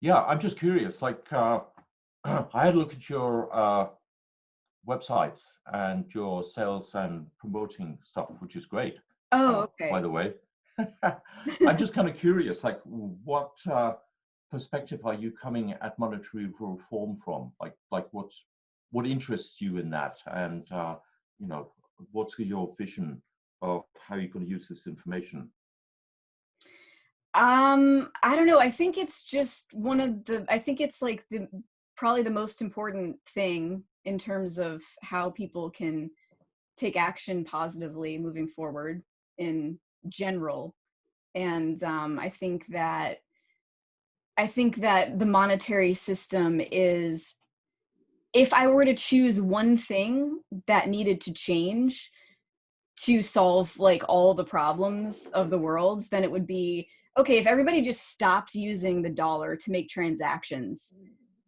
Yeah, I'm just curious. Like, I had a look at your websites and your sales and promoting stuff, which is great, Oh, by okay. the way. I'm just kind of curious, like, what perspective are you coming at monetary reform from? Like what interests you in that, and you know, what's your vision of how you're going to use this information? I don't know. I think it's just I think it's like probably the most important thing in terms of how people can take action positively moving forward in general. And I think that the monetary system is, if I were to choose one thing that needed to change to solve like all the problems of the world, then it would be, okay, if everybody just stopped using the dollar to make transactions,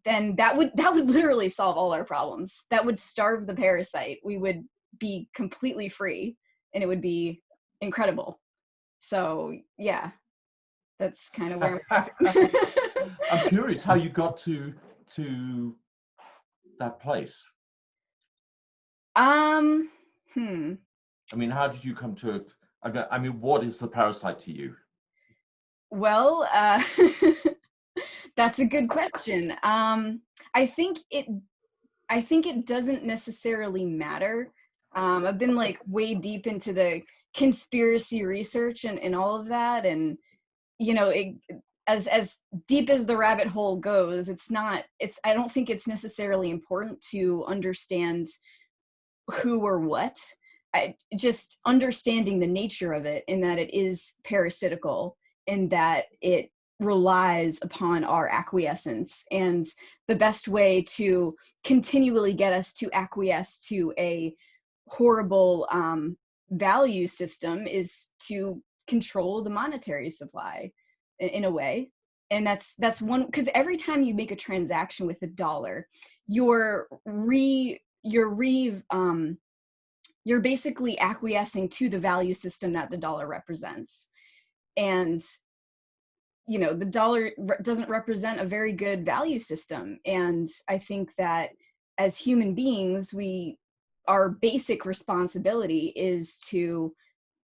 then that would literally solve all our problems. That would starve the parasite. We would be completely free and it would be incredible. So yeah, that's kind of where I'm coming from. I'm curious how you got to that place. um hmm I mean, how did you come to it? I mean, what is the parasite to you? well, that's a good question. I think it I think it doesn't necessarily matter. I've been like way deep into the conspiracy research and all of that, and it, as deep as the rabbit hole goes, it's not. It's I don't think it's necessarily important to understand who or what. Just understanding the nature of it, in that it is parasitical, in that it relies upon our acquiescence. And the best way to continually get us to acquiesce to a horrible value system is to control the monetary supply in a way. And that's one, because every time you make a transaction with a dollar, you're re you're re you're basically acquiescing to the value system that the dollar represents. And the dollar doesn't represent a very good value system. And I think that as human beings, our basic responsibility is to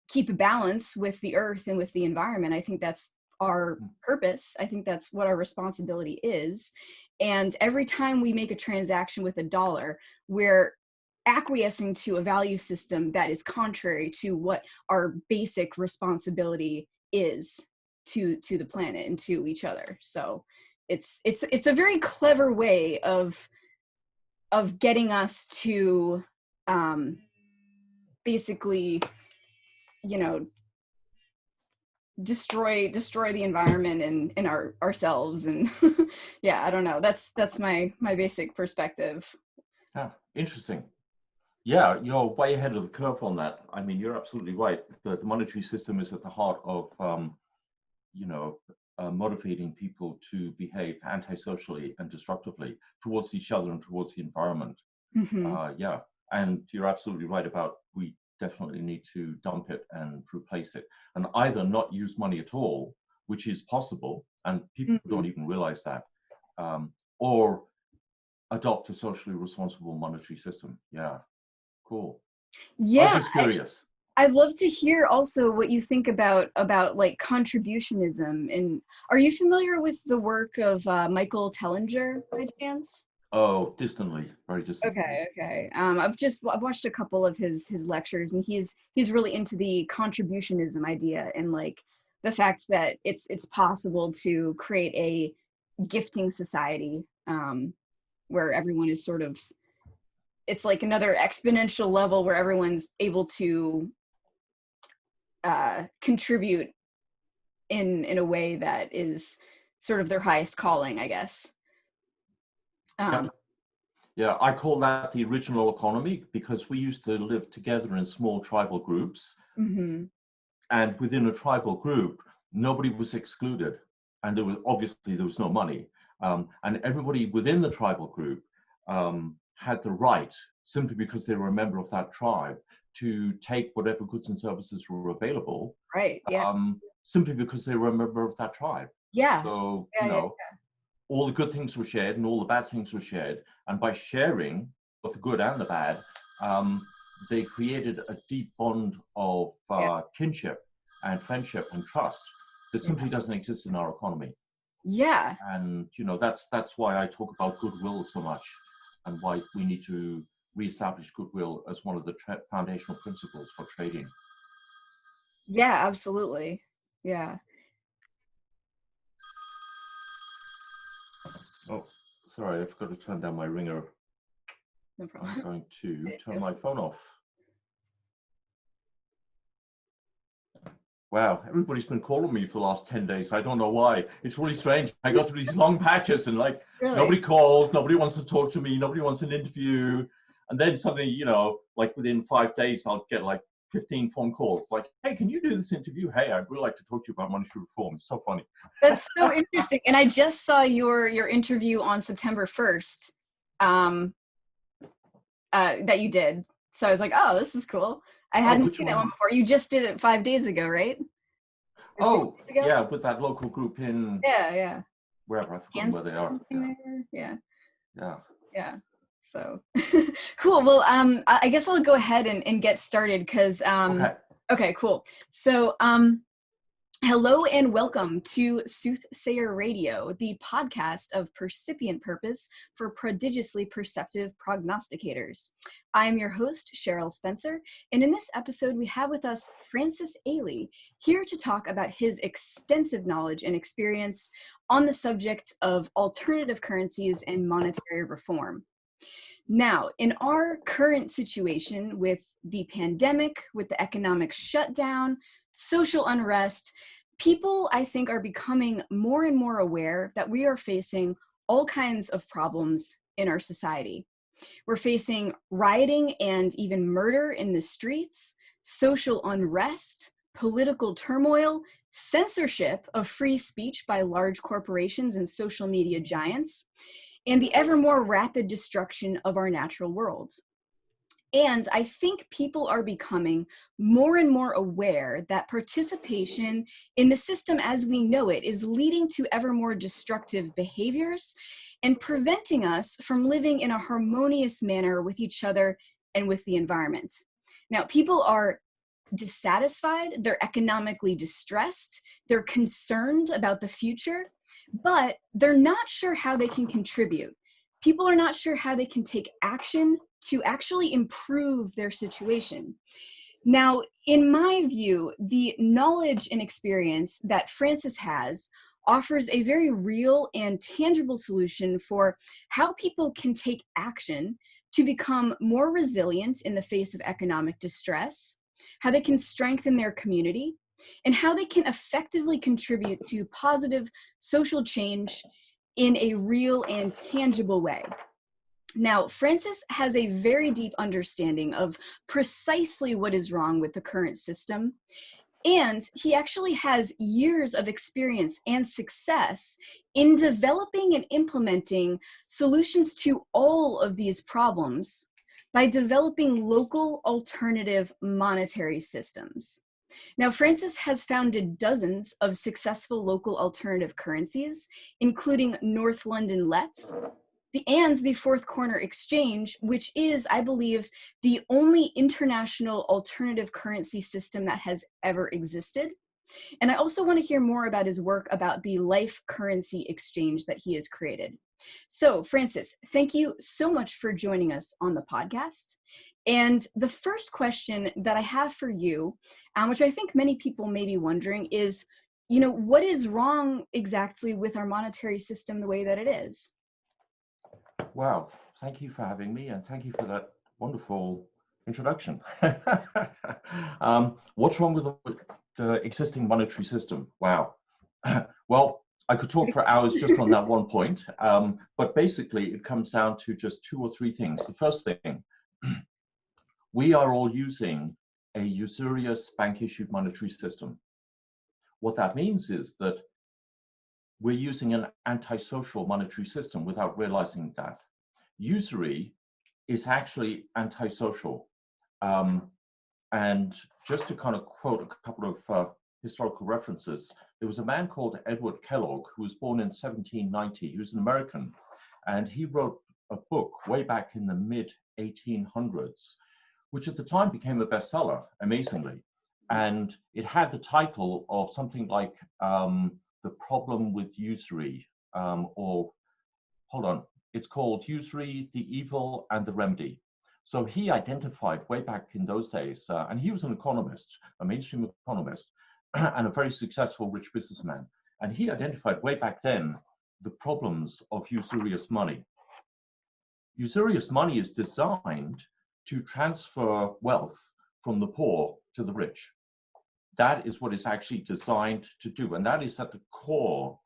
keep a balance with the earth and with the environment. I think that's our purpose. I think that's what our responsibility is. And every time we make a transaction with a dollar, we're acquiescing to a value system that is contrary to what our basic responsibility is to the planet and to each other. So it's a very clever way of getting us to basically, you know, destroy the environment and ourselves. And yeah, I don't know, that's my basic perspective. Yeah, interesting. Yeah, you're way ahead of the curve on that. I mean, you're absolutely right. The monetary system is at the heart of, you know, motivating people to behave antisocially and destructively towards each other and towards the environment. Hmm. Yeah, and you're absolutely right about, we definitely need to dump it and replace it, and either not use money at all, which is possible, and people Hmm. don't even realize that, or adopt a socially responsible monetary system. Yeah, cool. I was Yeah, just curious. I'd love to hear also what you think about like contributionism. And are you familiar with the work of Michael Tellinger by chance? Oh, distantly, very distantly. Okay. I've watched a couple of his lectures, and he's really into the contributionism idea, and like the fact that it's possible to create a gifting society, where everyone is sort of, it's like another exponential level where everyone's able to contribute in a way that is sort of their highest calling, I guess. Um, Yep. Yeah, I call that the original economy, because we used to live together in small tribal groups, mhm. and within a tribal group, nobody was excluded, and there was no money, and everybody within the tribal group had the right, simply because they were a member of that tribe, to take whatever goods and services were available, Right. Yeah. simply because they were a member of that tribe. Yeah. So, Yeah. Yeah. all the good things were shared and all the bad things were shared. And by sharing both the good and the bad, they created a deep bond of kinship and friendship and trust that simply doesn't exist in our economy. Yeah. And that's why I talk about goodwill so much, and why we need to reestablish goodwill as one of the foundational principles for trading. Yeah, absolutely. Yeah. Oh, sorry, I forgot to turn down my ringer. No problem. I'm going to turn my phone off. Wow, everybody's been calling me for the last 10 days. I don't know why. It's really strange. I go through these long patches and like nobody calls, nobody wants to talk to me, nobody wants an interview. And then suddenly, like within 5 days, I'll get like 15 phone calls like, hey, can you do this interview? Hey, I'd really like to talk to you about monetary reform. It's so funny. That's so interesting. And I just saw your interview on September 1st that you did. So I was like, oh, this is cool. I hadn't seen that one before. You just did it 5 days ago, right? Oh, yeah, with that local group in wherever, I forgot where they are. Yeah. So cool. Well, I guess I'll go ahead and get started because okay, cool. So hello and welcome to Soothsayer Radio, the podcast of percipient purpose for prodigiously perceptive prognosticators. I'm your host, Cheryl Spencer, and in this episode we have with us Franics Ayley, here to talk about his extensive knowledge and experience on the subject of alternative currencies and monetary reform. Now, in our current situation with the pandemic, with the economic shutdown, social unrest, people, I think, are becoming more and more aware that we are facing all kinds of problems in our society. We're facing rioting and even murder in the streets, social unrest, political turmoil, censorship of free speech by large corporations and social media giants, and the ever more rapid destruction of our natural world. And I think people are becoming more and more aware that participation in the system as we know it is leading to ever more destructive behaviors and preventing us from living in a harmonious manner with each other and with the environment. Now, people are dissatisfied, they're economically distressed, they're concerned about the future, but they're not sure how they can contribute. People are not sure how they can take action to actually improve their situation. Now, in my view, the knowledge and experience that Franics has offers a very real and tangible solution for how people can take action to become more resilient in the face of economic distress, how they can strengthen their community, and how they can effectively contribute to positive social change in a real and tangible way. Now, Franics has a very deep understanding of precisely what is wrong with the current system, and he actually has years of experience and success in developing and implementing solutions to all of these problems by developing local alternative monetary systems. Now, Franics has founded dozens of successful local alternative currencies, including North London Let's, and the Fourth Corner Exchange, which is, I believe, the only international alternative currency system that has ever existed. And I also want to hear more about his work about the Life Currency Exchange that he has created. So, Franics, thank you so much for joining us on the podcast. And the first question that I have for you, which I think many people may be wondering, is, what is wrong exactly with our monetary system the way that it is? Wow, thank you for having me, and thank you for that wonderful introduction. What's wrong with the existing monetary system? Wow. Well, I could talk for hours just on that one point, but basically it comes down to just 2 or 3 things. The first thing, we are all using a usurious bank-issued monetary system. What that means is that we're using an antisocial monetary system without realizing that. Usury is actually antisocial. And just to kind of quote a couple of historical references, there was a man called Edward Kellogg who was born in 1790. He was an American, and he wrote a book way back in the mid 1800s, which at the time became a bestseller, amazingly. And it had the title of something like The Problem with Usury, or hold on, it's called Usury, the Evil and the Remedy. So he identified way back in those days, and he was an economist, a mainstream economist, and a very successful rich businessman. And he identified way back then the problems of usurious money. Usurious money is designed to transfer wealth from the poor to the rich. That is what it's actually designed to do. And that is at the core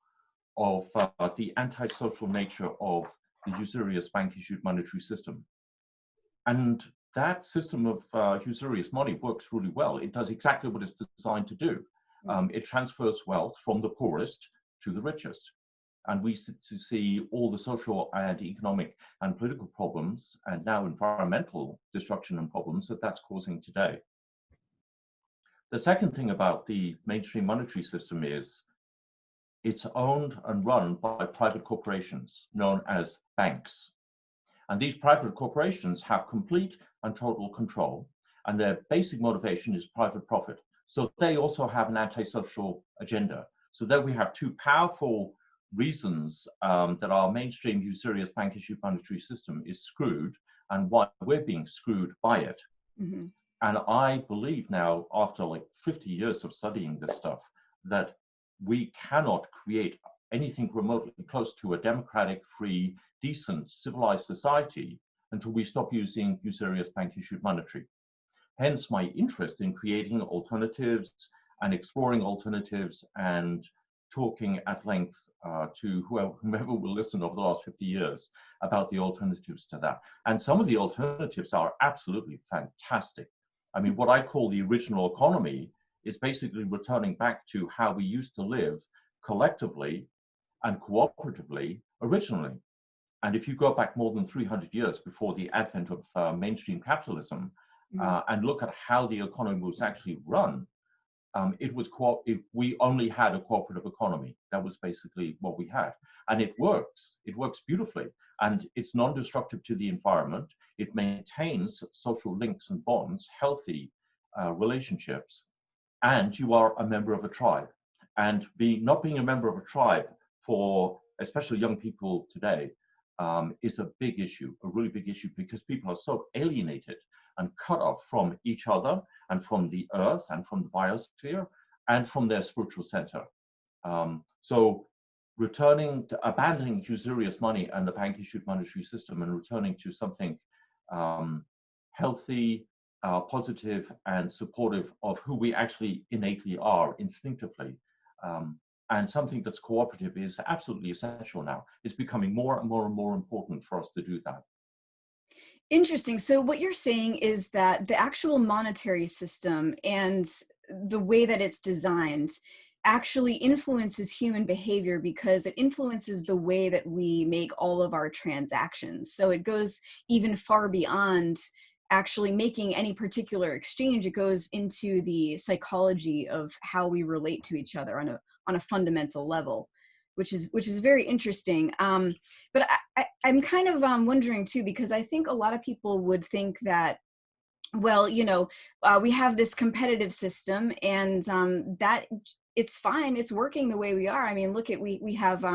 of the antisocial nature of the usurious bank-issued monetary system. And that system of usurious money works really well. It does exactly what it's designed to do. It transfers wealth from the poorest to the richest. And we see all the social and economic and political problems, and now environmental destruction and problems that that's causing today. The second thing about the mainstream monetary system is it's owned and run by private corporations known as banks. And these private corporations have complete and total control, and their basic motivation is private profit. So they also have an antisocial agenda. So there we have two powerful reasons that our mainstream usurious bank-issued monetary system is screwed, and why we're being screwed by it. Mm-hmm. And I believe now, after like 50 years of studying this stuff, that we cannot create anything remotely close to a democratic, free, decent, civilized society until we stop using usurious bank-issued monetary. Hence my interest in creating alternatives and exploring alternatives and talking at length to whomever will listen over the last 50 years about the alternatives to that. And some of the alternatives are absolutely fantastic. I mean, what I call the original economy is basically returning back to how we used to live collectively and cooperatively originally. And if you go back more than 300 years before the advent of mainstream capitalism, and look at how the economy was actually run, we only had a cooperative economy. That was basically what we had. And it works beautifully. And it's non-destructive to the environment. It maintains social links and bonds, healthy relationships, and you are a member of a tribe. And not being a member of a tribe for especially young people today is a big issue, a really big issue, because people are so alienated and cut off from each other and from the earth and from the biosphere and from their spiritual center. So abandoning usurious money and the bank-issued monetary system and returning to something healthy, positive, and supportive of who we actually innately are instinctively, and something that's cooperative is absolutely essential now. It's becoming more and more and more important for us to do that. Interesting. So what you're saying is that the actual monetary system and the way that it's designed actually influences human behavior, because it influences the way that we make all of our transactions. So it goes even far beyond actually making any particular exchange. It goes into the psychology of how we relate to each other on a fundamental level, which is very interesting. But I'm kind of wondering too, because I think a lot of people would think that, well, we have this competitive system, and that it's fine, it's working the way we are. I mean, look at, we have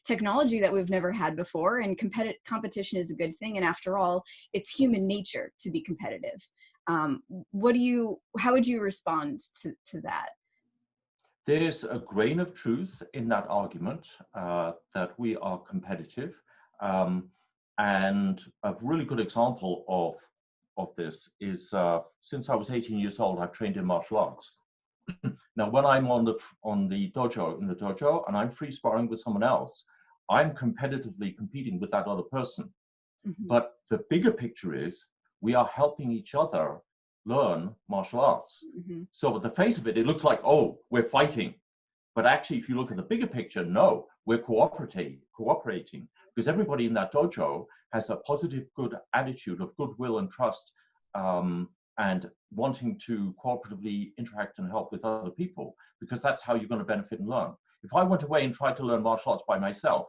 technology that we've never had before, and competition is a good thing. And after all, it's human nature to be competitive. How would you respond to that? There's a grain of truth in that argument that we are competitive. And a really good example of this is since I was 18 years old, I've trained in martial arts. Now, when I'm in the dojo, and I'm free sparring with someone else, I'm competitively competing with that other person. Mm-hmm. But the bigger picture is we are helping each other learn martial arts. Mm-hmm. So at the face of it, it looks like, oh, we're fighting. But actually, if you look at the bigger picture, no, we're cooperating, because everybody in that dojo has a positive, good attitude of goodwill and trust and wanting to cooperatively interact and help with other people, because that's how you're going to benefit and learn. If I went away and tried to learn martial arts by myself,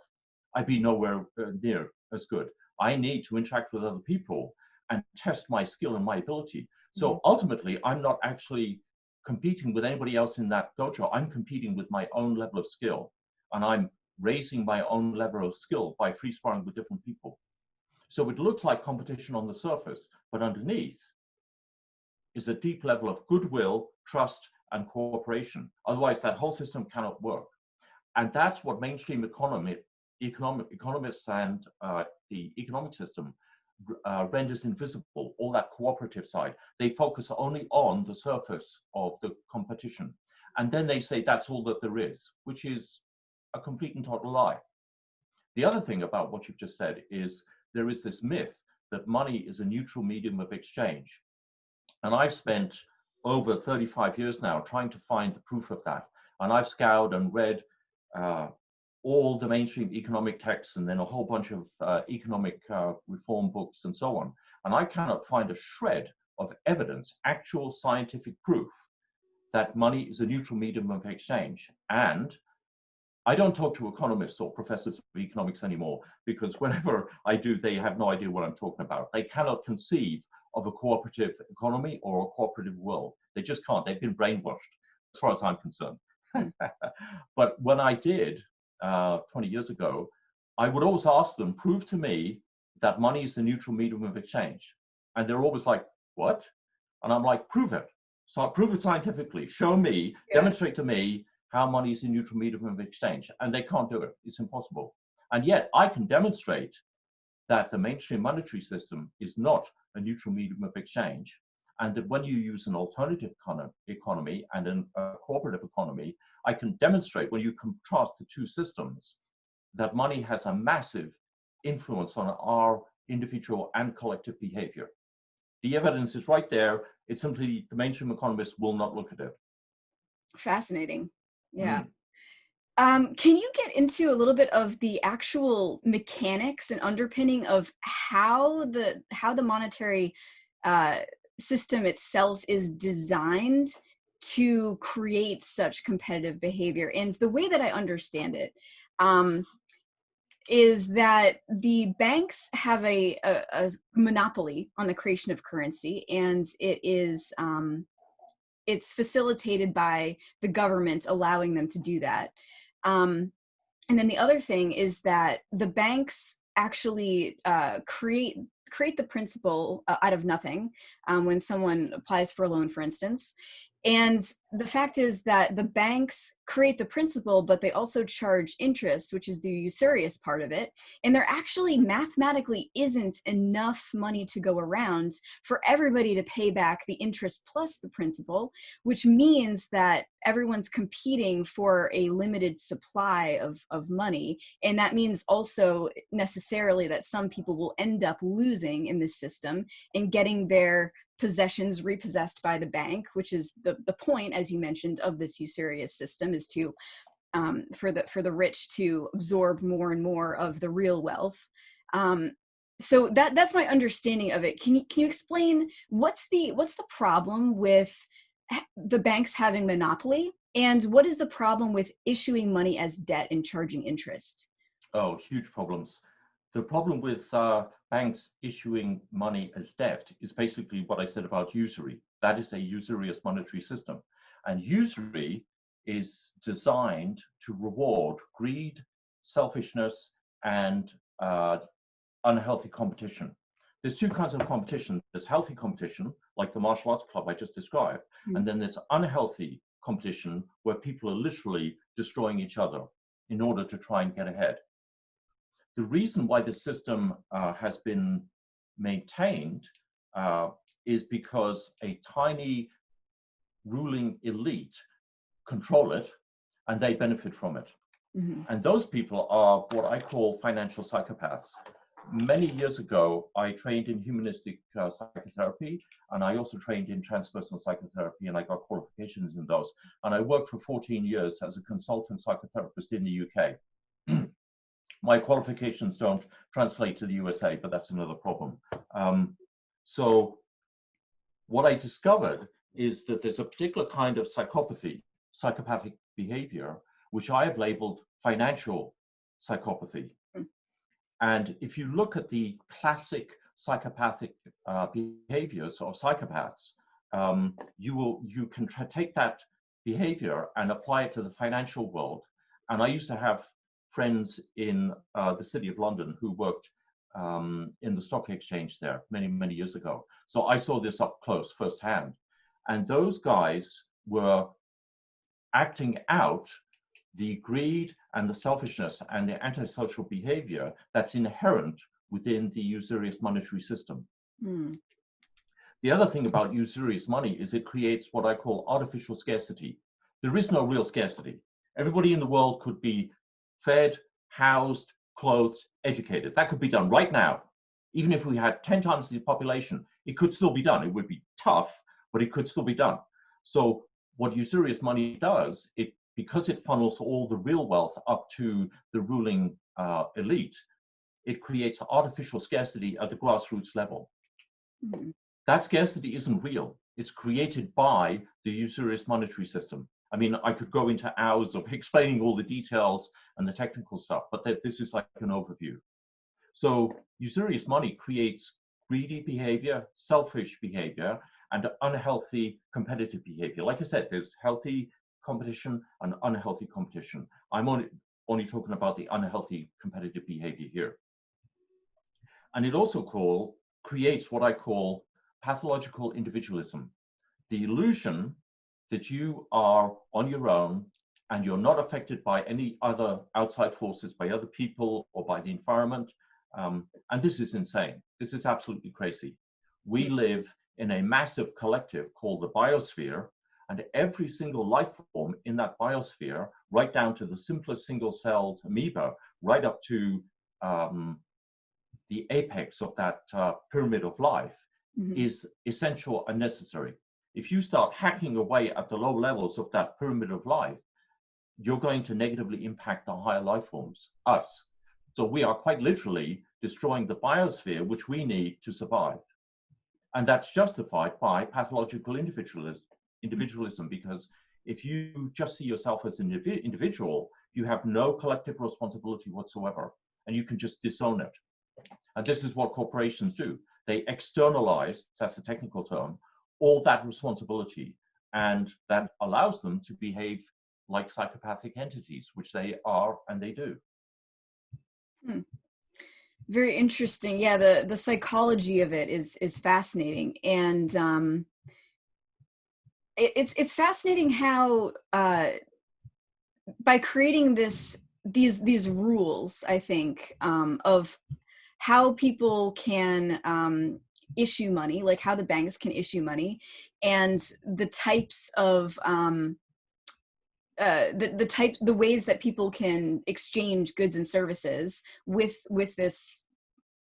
I'd be nowhere near as good. I need to interact with other people and test my skill and my ability. So ultimately, I'm not actually competing with anybody else in that dojo. I'm competing with my own level of skill, and I'm raising my own level of skill by free sparring with different people. So it looks like competition on the surface, but underneath is a deep level of goodwill, trust, and cooperation. Otherwise, that whole system cannot work. And that's what mainstream economists and the economic system renders invisible, all that cooperative side. They focus only on the surface of the competition. And then they say that's all that there is, which is a complete and total lie. The other thing about what you've just said is there is this myth that money is a neutral medium of exchange. And I've spent over 35 years now trying to find the proof of that. And I've scoured and read all the mainstream economic texts and then a whole bunch of economic reform books and so on. And I cannot find a shred of evidence, actual scientific proof, that money is a neutral medium of exchange. And I don't talk to economists or professors of economics anymore, because whenever I do, they have no idea what I'm talking about. They cannot conceive of a cooperative economy or a cooperative world. They just can't. They've been brainwashed, as far as I'm concerned. But when I did, 20 years ago, I would always ask them, prove to me that money is the neutral medium of exchange. And they're always like, what? And I'm like, prove it. So prove it scientifically. Show me, demonstrate to me how money is a neutral medium of exchange. And they can't do it. It's impossible. And yet I can demonstrate that the mainstream monetary system is not a neutral medium of exchange. And that when you use an alternative economy and a cooperative economy, I can demonstrate, when you contrast the two systems, that money has a massive influence on our individual and collective behavior. The evidence is right there. It's simply the mainstream economists will not look at it. Fascinating. Yeah. Can you get into a little bit of the actual mechanics and underpinning of how the monetary system itself is designed to create such competitive behavior? And the way that I understand it is that the banks have a monopoly on the creation of currency, and it's facilitated by the government allowing them to do that. And then the other thing is that the banks actually create the principal out of nothing when someone applies for a loan, for instance. And the fact is that the banks create the principal, but they also charge interest, which is the usurious part of it. And there actually mathematically isn't enough money to go around for everybody to pay back the interest plus the principal, which means that everyone's competing for a limited supply of money. And that means also necessarily that some people will end up losing in this system and getting their possessions repossessed by the bank, which is the point, as you mentioned, of this usurious system, is to for the rich to absorb more and more of the real wealth. So that's my understanding of it. Can you explain what's the problem with the banks having monopoly, and what is the problem with issuing money as debt and charging interest? Oh, huge problems. The problem with banks issuing money as debt is basically what I said about usury. That is a usurious monetary system. And usury is designed to reward greed, selfishness, and unhealthy competition. There's two kinds of competition. There's healthy competition, like the martial arts club I just described, and then there's unhealthy competition where people are literally destroying each other in order to try and get ahead. The reason why the system has been maintained is because a tiny ruling elite control it, and they benefit from it. And those people are what I call financial psychopaths. Many years ago, I trained in humanistic psychotherapy, and I also trained in transpersonal psychotherapy, and I got qualifications in those. And I worked for 14 years as a consultant psychotherapist in the UK. My qualifications don't translate to the USA, but that's another problem. So what I discovered is that there's a particular kind of psychopathic behavior, which I have labeled financial psychopathy. Mm. And if you look at the classic psychopathic behaviors of psychopaths, you can take that behavior and apply it to the financial world. And I used to have friends in the City of London who worked in the stock exchange there many years ago. So I saw this up close firsthand. And those guys were acting out the greed and the selfishness and the antisocial behavior that's inherent within the usurious monetary system. Mm. The other thing about usurious money is it creates what I call artificial scarcity. There is no real scarcity. Everybody in the world could be fed, housed, clothed, educated. That could be done right now. Even if we had 10 times the population, it could still be done. It would be tough, but it could still be done. So what usurious money does, because it funnels all the real wealth up to the ruling elite, it creates artificial scarcity at the grassroots level. Mm. That scarcity isn't real. It's created by the usurious monetary system. I mean, I could go into hours of explaining all the details and the technical stuff, but this is like an overview. So usurious money creates greedy behavior, selfish behavior, and unhealthy competitive behavior. Like I said, there's healthy competition and unhealthy competition. I'm only talking about the unhealthy competitive behavior here. And it also creates what I call pathological individualism, the illusion that you are on your own and you're not affected by any other outside forces, by other people or by the environment. And this is insane. This is absolutely crazy. We live in a massive collective called the biosphere, and every single life form in that biosphere, right down to the simplest single-celled amoeba, right up to the apex of that pyramid of life, mm-hmm. is essential and necessary. If you start hacking away at the low levels of that pyramid of life, you're going to negatively impact the higher life forms, us. So we are quite literally destroying the biosphere, which we need to survive. And that's justified by pathological individualism, because if you just see yourself as an individual, you have no collective responsibility whatsoever, and you can just disown it. And this is what corporations do. They externalize, that's a technical term, all that responsibility, and that allows them to behave like psychopathic entities, which they are and they do. Hmm. Very interesting. Yeah, the psychology of it is fascinating, and it's fascinating how by creating these rules, I think, of how people can issue money, like how the banks can issue money, and the types of the ways that people can exchange goods and services with this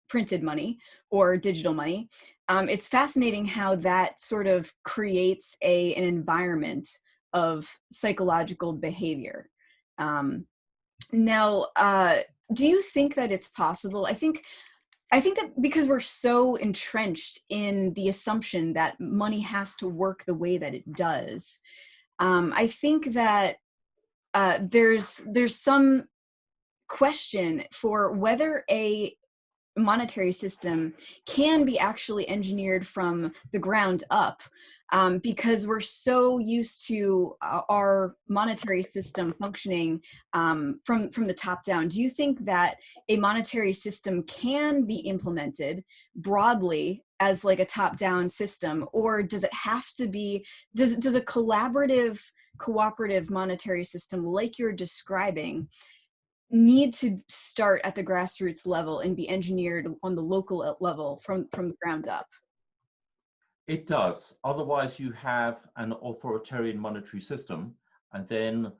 printed money or digital money. It's fascinating how that sort of creates an environment of psychological behavior. Now, do you think that it's possible? I think that because we're so entrenched in the assumption that money has to work the way that it does, I think that there's some question for whether a monetary system can be actually engineered from the ground up, because we're so used to our monetary system functioning from the top down. Do you think that a monetary system can be implemented broadly as like a top-down system, or does it have to be, does a collaborative, cooperative monetary system like you're describing need to start at the grassroots level and be engineered on the local level from the ground up? It does. Otherwise, you have an authoritarian monetary system. And then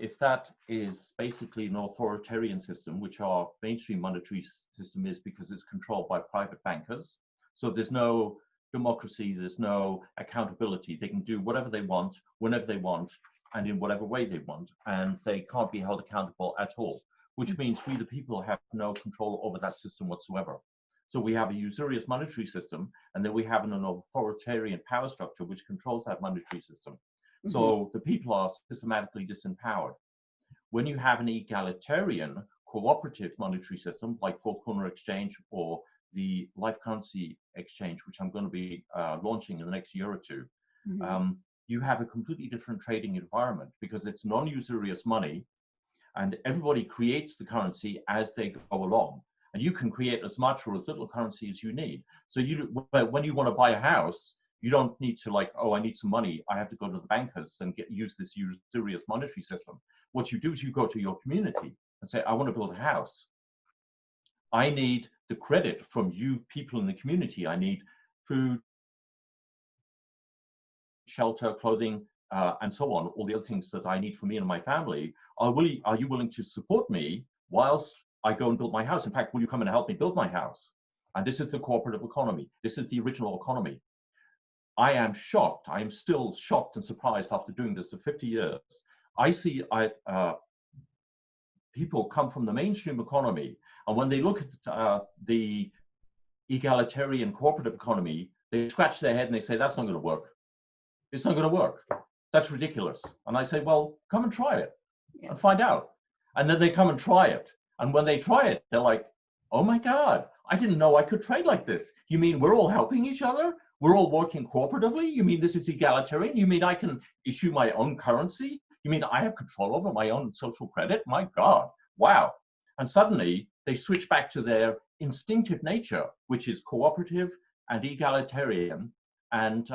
if that is basically an authoritarian system, which our mainstream monetary system is, because it's controlled by private bankers. So there's no democracy, there's no accountability. They can do whatever they want, whenever they want, and in whatever way they want, and they can't be held accountable at all, which means we the people have no control over that system whatsoever. So we have a usurious monetary system, and then we have an authoritarian power structure which controls that monetary system. So the people are systematically disempowered. When you have an egalitarian cooperative monetary system like fourth corner exchange or the life currency exchange, which I'm going to be launching in the next year or two, you have a completely different trading environment because it's non-usurious money and everybody creates the currency as they go along. And you can create as much or as little currency as you need. So when you want to buy a house, you don't need to like, oh, I need some money. I have to go to the bankers and use this usurious monetary system. What you do is you go to your community and say, I want to build a house. I need the credit from you people in the community. I need food, shelter, clothing, and so on, all the other things that I need for me and my family. Are you willing to support me whilst I go and build my house? In fact, will you come and help me build my house? And this is the cooperative economy. This is the original economy. I am shocked. I am still shocked and surprised after doing this for 50 years. I see people come from the mainstream economy, and when they look at the egalitarian cooperative economy, they scratch their head and they say, that's not going to work. It's not going to work. That's ridiculous. And I say, well, come and try it and find out. And then they come and try it. And when they try it, they're like, oh my God, I didn't know I could trade like this. You mean we're all helping each other? We're all working cooperatively? You mean this is egalitarian? You mean I can issue my own currency? You mean I have control over my own social credit? My God, wow. And suddenly they switch back to their instinctive nature, which is cooperative and egalitarian. And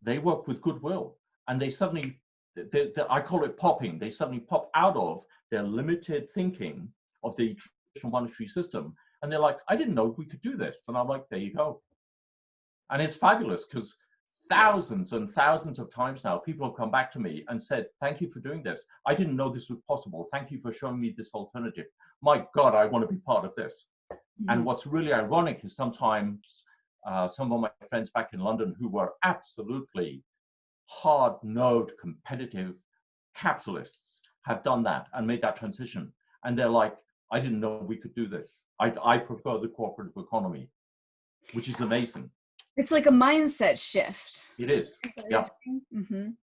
they work with goodwill. And they suddenly, I call it popping. They suddenly pop out of their limited thinking of the traditional monetary system. And they're like, I didn't know we could do this. And I'm like, there you go. And it's fabulous because thousands and thousands of times now, people have come back to me and said, thank you for doing this. I didn't know this was possible. Thank you for showing me this alternative. My God, I want to be part of this. And what's really ironic is sometimes some of my friends back in London who were absolutely hard-nosed, competitive capitalists have done that and made that transition. And they're like, I didn't know we could do this. I prefer the cooperative economy, which is amazing. It's like a mindset shift. It is. Yeah. And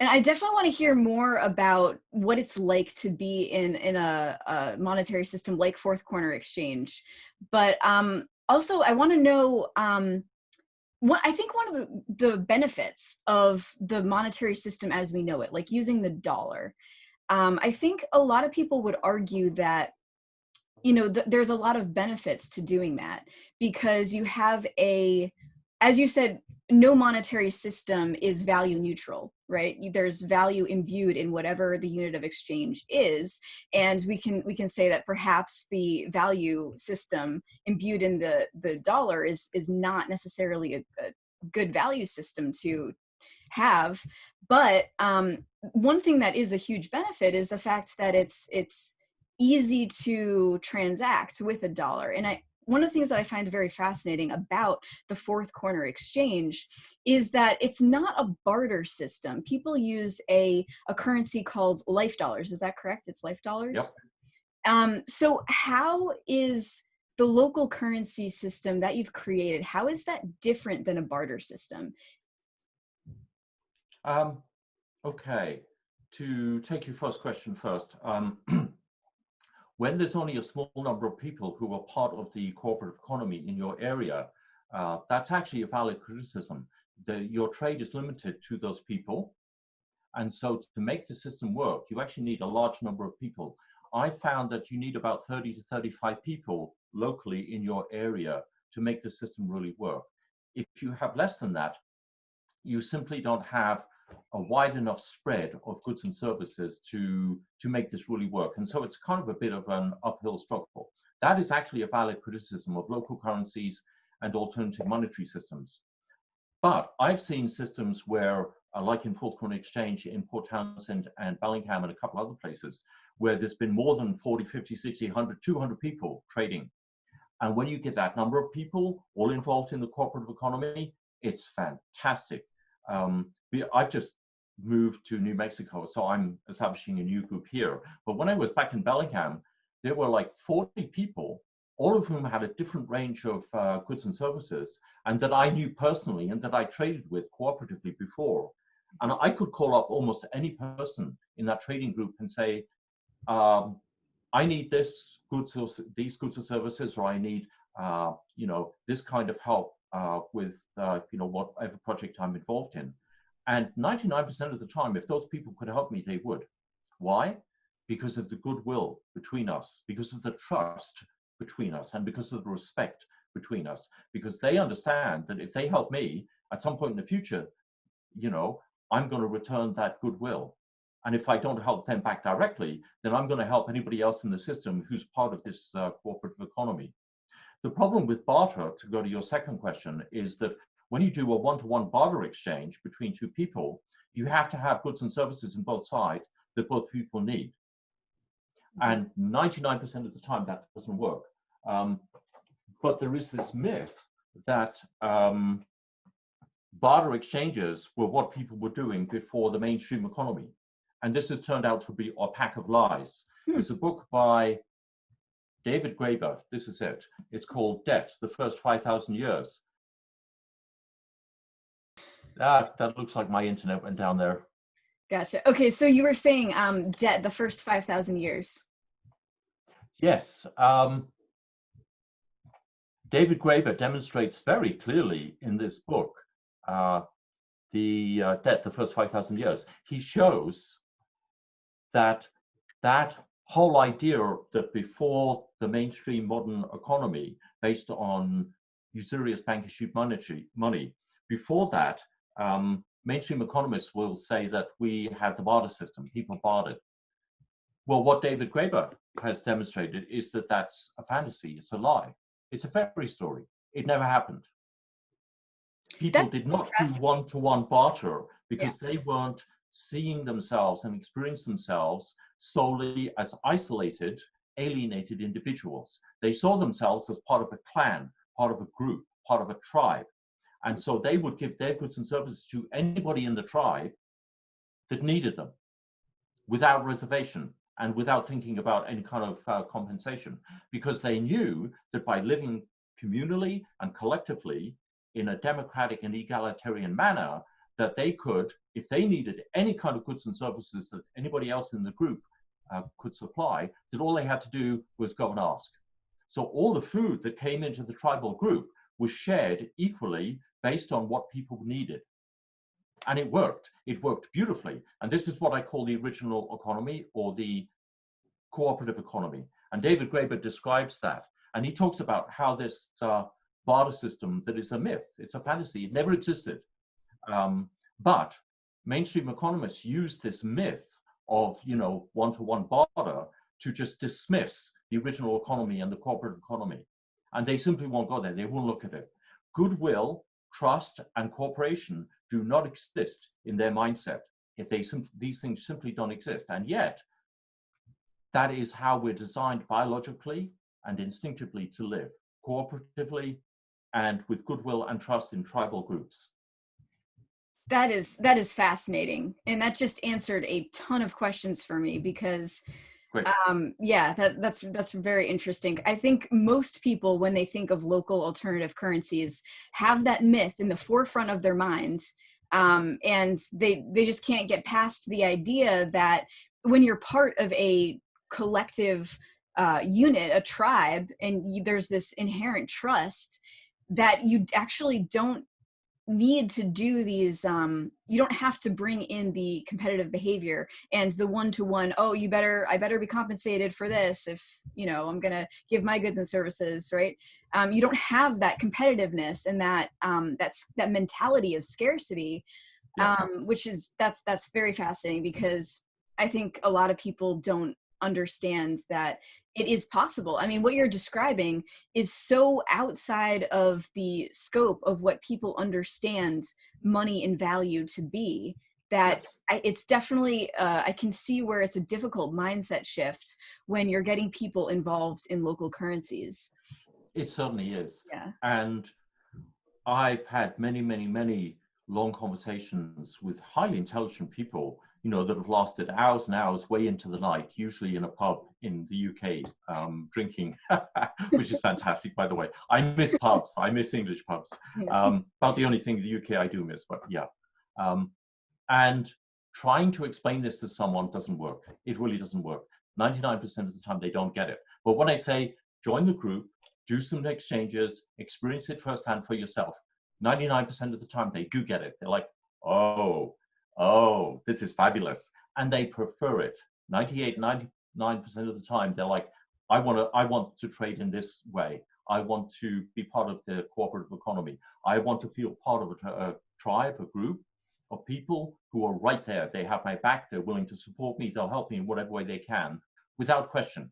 I definitely want to hear more about what it's like to be in a monetary system like Fourth Corner Exchange. But also, I want to know what I think one of the benefits of the monetary system as we know it, like using the dollar. I think a lot of people would argue that, you know, there's a lot of benefits to doing that because you have as you said, no monetary system is value neutral, right? There's value imbued in whatever the unit of exchange is. And we can say that perhaps the value system imbued in the dollar is not necessarily a good value system to have. But one thing that is a huge benefit is the fact that it's easy to transact with a dollar. And one of the things that I find very fascinating about the Fourth Corner Exchange is that it's not a barter system. People use a currency called life dollars. Is that correct? It's life dollars? Yep. So how is the local currency system that you've created, how is that different than a barter system? Okay. To take your first question first, when there's only a small number of people who are part of the cooperative economy in your area, that's actually a valid criticism. Your trade is limited to those people. And so to make the system work, you actually need a large number of people. I found that you need about 30 to 35 people locally in your area to make the system really work. If you have less than that, you simply don't have a wide enough spread of goods and services to make this really work. And so it's kind of a bit of an uphill struggle. That is actually a valid criticism of local currencies and alternative monetary systems. But I've seen systems where, like in Fourth Corner Exchange in Port Townsend and Bellingham and a couple other places, where there's been more than 40, 50, 60, 100, 200 people trading. And when you get that number of people all involved in the cooperative economy, it's fantastic. I've just moved to New Mexico, so I'm establishing a new group here. But when I was back in Bellingham, there were like 40 people all of whom had a different range of goods and services, and that I knew personally and that I traded with cooperatively before. And I could call up almost any person in that trading group and say, I need this goods or these goods or services, or I need this kind of help with whatever project I'm involved in. And 99% of the time, if those people could help me, they would. Why? Because of the goodwill between us, because of the trust between us, and because of the respect between us. Because they understand that if they help me at some point in the future, I'm going to return that goodwill. And if I don't help them back directly, then I'm going to help anybody else in the system who's part of this cooperative economy. The problem with barter, to go to your second question, is that when you do a one-to-one barter exchange between two people, you have to have goods and services on both sides that both people need. And 99% of the time that doesn't work. But there is this myth that barter exchanges were what people were doing before the mainstream economy. And this has turned out to be a pack of lies. There's a book by David Graeber, this is it. It's called Debt, the First 5,000 Years. That looks like my internet went down there. Gotcha. Okay, so you were saying debt, the first 5,000 years. Yes. David Graeber demonstrates very clearly in this book the debt, the first 5,000 years. He shows that whole idea that before the mainstream modern economy, based on usurious bank-issued money, before that, mainstream economists will say that we have the barter system, people bartered. Well, what David Graeber has demonstrated is that that's a fantasy, it's a lie. It's a fairy story. It never happened. People did not do one-to-one barter because they weren't seeing themselves and experiencing themselves solely as isolated, alienated individuals. They saw themselves as part of a clan, part of a group, part of a tribe. And so they would give their goods and services to anybody in the tribe that needed them without reservation and without thinking about any kind of compensation, because they knew that by living communally and collectively in a democratic and egalitarian manner, that they could, if they needed any kind of goods and services that anybody else in the group could supply, that all they had to do was go and ask. So all the food that came into the tribal group was shared equally based on what people needed. And it worked. It worked beautifully. And this is what I call the original economy, or the cooperative economy. And David Graeber describes that. And he talks about how this barter system that is a myth, it's a fantasy, it never existed. But mainstream economists use this myth of, one-to-one barter to just dismiss the original economy and the corporate economy. And they simply won't go there. They won't look at it. Goodwill, trust, and cooperation do not exist in their mindset. If these things simply don't exist. And yet, that is how we're designed biologically and instinctively to live, cooperatively and with goodwill and trust in tribal groups. That is fascinating, and that just answered a ton of questions for me, because that's very interesting. I think most people, when they think of local alternative currencies, have that myth in the forefront of their minds, and they just can't get past the idea that when you're part of a collective unit, a tribe, and there's this inherent trust, that you actually don't need to do these, you don't have to bring in the competitive behavior and the one-to-one, I better be compensated for this if, I'm going to give my goods and services, right? You don't have that competitiveness and that mentality of scarcity, that's very fascinating, because I think a lot of people don't understand that it is possible. I mean, what you're describing is so outside of the scope of what people understand money and value to be, that it's definitely, I can see where it's a difficult mindset shift when you're getting people involved in local currencies. It certainly is. Yeah. And I've had many, many, many long conversations with highly intelligent people you know, that have lasted hours and hours way into the night, usually in a pub in the UK, drinking, which is fantastic, by the way. I miss pubs. I miss English pubs. About the only thing in the UK I do miss, but yeah. And trying to explain this to someone doesn't work. It really doesn't work. 99% of the time, they don't get it. But when I say, join the group, do some exchanges, experience it firsthand for yourself, 99% of the time, they do get it. They're like, oh, this is fabulous. And they prefer it. 99% of the time, they're like, I want to trade in this way. I want to be part of the cooperative economy. I want to feel part of a tribe, a group of people who are right there. They have my back. They're willing to support me. They'll help me in whatever way they can, without question,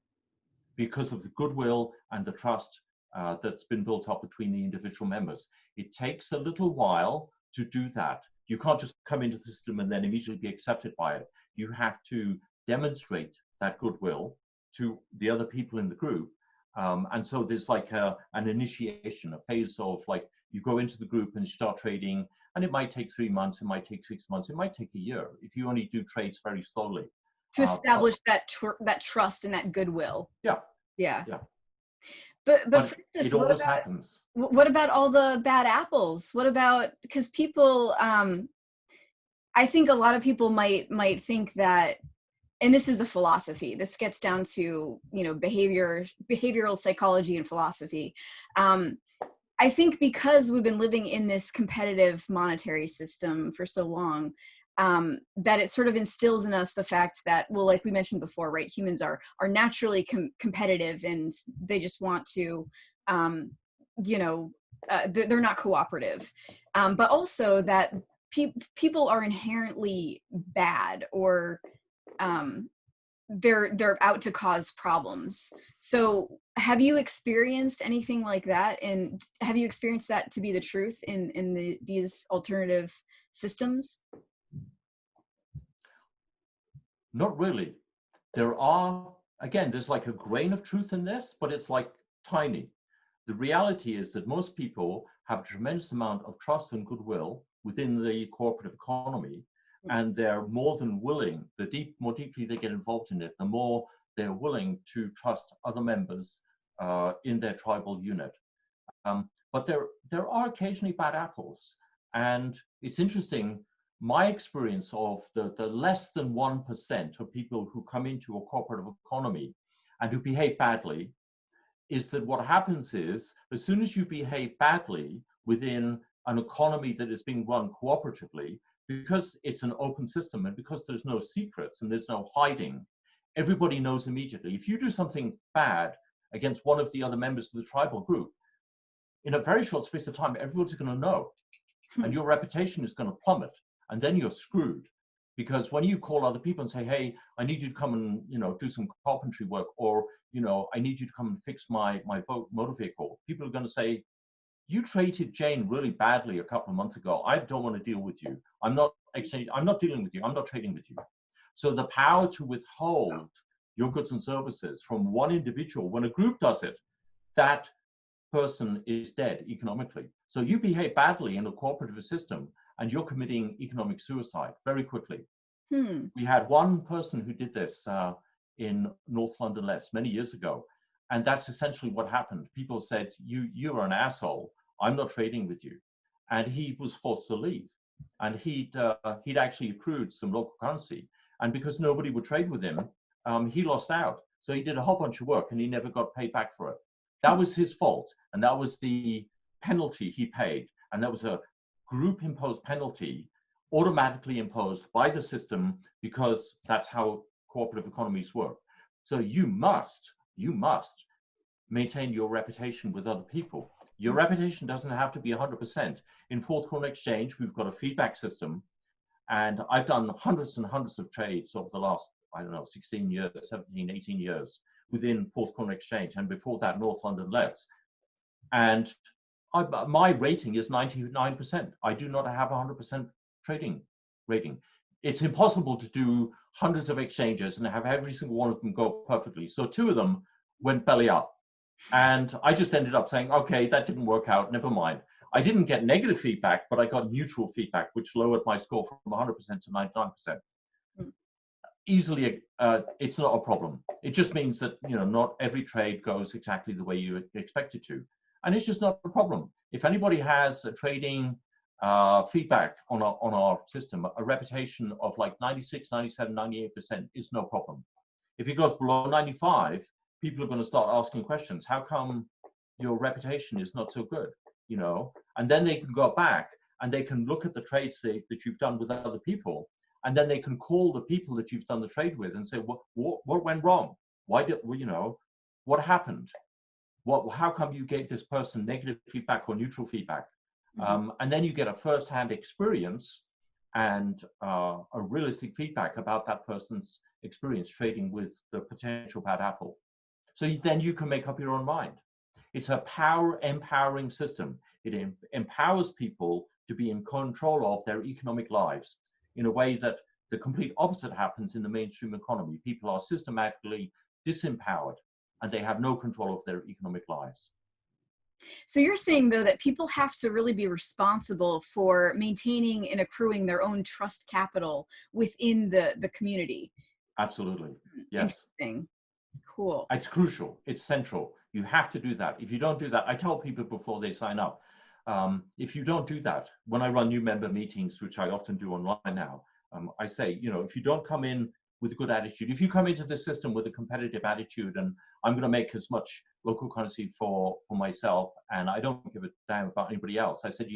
because of the goodwill and the trust that's been built up between the individual members. It takes a little while to do that. You can't just come into the system and then immediately be accepted by it. You have to demonstrate that goodwill to the other people in the group. And so there's like an initiation, a phase of like, you go into the group and start trading, and it might take 3 months, it might take 6 months, it might take a year if you only do trades very slowly. To establish that trust and that goodwill. Yeah. Yeah. Yeah. But Francis, it always happens. What about all the bad apples? What about, because people, I think a lot of people might think that, and this is a philosophy, this gets down to, you know, behavioral psychology and philosophy. I think because we've been living in this competitive monetary system for so long, that it sort of instills in us the fact that, well, like we mentioned before, right, humans are naturally competitive, and they just want to, you know, they're not cooperative, but also that people are inherently bad, or they're out to cause problems. So have you experienced anything like that? And have you experienced that to be the truth in these alternative systems? Not really. There are, again, there's like a grain of truth in this, but it's like tiny. The reality is that most people have a tremendous amount of trust and goodwill within the cooperative economy, and they're more than willing, more deeply they get involved in it, the more they're willing to trust other members in their tribal unit. But there are occasionally bad apples. And it's interesting, my experience of the less than 1% of people who come into a cooperative economy and who behave badly, is that what happens is, as soon as you behave badly within an economy that is being run cooperatively, because it's an open system and because there's no secrets and there's no hiding, everybody knows immediately. If you do something bad against one of the other members of the tribal group, in a very short space of time, everybody's going to know, and your reputation is going to plummet, and then you're screwed. Because when you call other people and say, hey, I need you to come and, you know, do some carpentry work, or, you know, I need you to come and fix my motor vehicle, people are going to say, you treated Jane really badly a couple of months ago. I don't want to deal with you. I'm not dealing with you. I'm not trading with you. So the power to withhold your goods and services from one individual, when a group does it, that person is dead economically. So you behave badly in a cooperative system, and you're committing economic suicide very quickly. We had one person who did this in North London Less many years ago, and that's essentially what happened. People said, you're an asshole, I'm not trading with you. And he was forced to leave. And he'd actually accrued some local currency. And because nobody would trade with him, he lost out. So he did a whole bunch of work and he never got paid back for it. That was his fault. And that was the penalty he paid. And that was a group imposed penalty, automatically imposed by the system, because that's how cooperative economies work. So you must maintain your reputation with other people. Your reputation doesn't have to be 100%. In Fourth Corner Exchange, we've got a feedback system, and I've done hundreds and hundreds of trades over the last, 16 years, 17, 18 years within Fourth Corner Exchange, and before that, North London Less. And my rating is 99%. I do not have 100% trading rating. It's impossible to do hundreds of exchanges and have every single one of them go perfectly. So 2 of them went belly up. And I just ended up saying, okay, that didn't work out, never mind. I didn't get negative feedback, but I got neutral feedback, which lowered my score from 100% to 99%. easily, it's not a problem. It just means that, you know, not every trade goes exactly the way you expect it to. And it's just not a problem. If anybody has a trading feedback on our system, a reputation of like 96, 97, 98% is no problem. If it goes below 95, people are going to start asking questions. How come your reputation is not so good? You know, and then they can go back and they can look at the trades that you've done with other people, and then they can call the people that you've done the trade with and say, what went wrong? Why did, you know, what happened? How come you gave this person negative feedback or neutral feedback? And then you get a first-hand experience and a realistic feedback about that person's experience trading with the potential bad apple. So then you can make up your own mind. It's a empowering system. It empowers people to be in control of their economic lives in a way that the complete opposite happens in the mainstream economy. People are systematically disempowered and they have no control of their economic lives. So you're saying, though, that people have to really be responsible for maintaining and accruing their own trust capital within the community. Absolutely. Yes. Interesting. Cool. It's crucial. It's central. You have to do that. If you don't do that, I tell people before they sign up, if you don't do that, when I run new member meetings, which I often do online now, I say, you know, if you don't come in with a good attitude, if you come into the system with a competitive attitude and I'm going to make as much local currency for myself and I don't give a damn about anybody else, I said,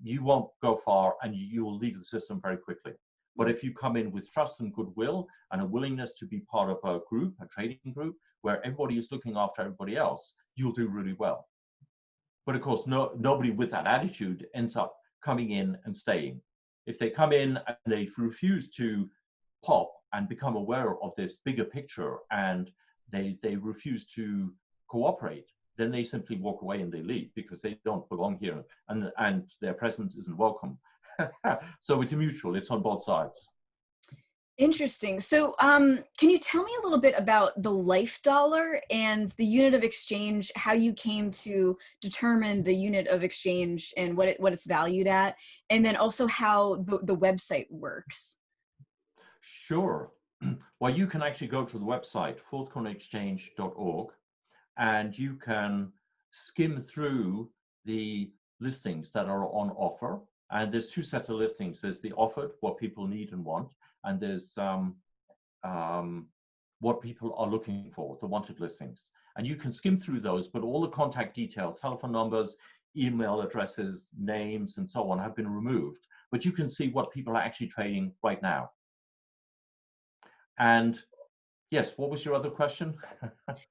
you won't go far and you will leave the system very quickly. But if you come in with trust and goodwill and a willingness to be part of a group, a trading group, where everybody is looking after everybody else, you'll do really well. But of course, nobody with that attitude ends up coming in and staying. If they come in and they refuse to pop and become aware of this bigger picture and they refuse to cooperate, then they simply walk away and they leave because they don't belong here and their presence isn't welcome. So it's mutual, it's on both sides. Interesting. So can you tell me a little bit about the life dollar and the unit of exchange, how you came to determine the unit of exchange and what it's valued at, and then also how the website works? Sure. Well, you can actually go to the website, forthcomexchange.org, and you can skim through the listings that are on offer. And there's two sets of listings. There's the offered, what people need and want, and there's what people are looking for, the wanted listings. And you can skim through those, but all the contact details, telephone numbers, email addresses, names, and so on have been removed. But you can see what people are actually trading right now. And yes, what was your other question?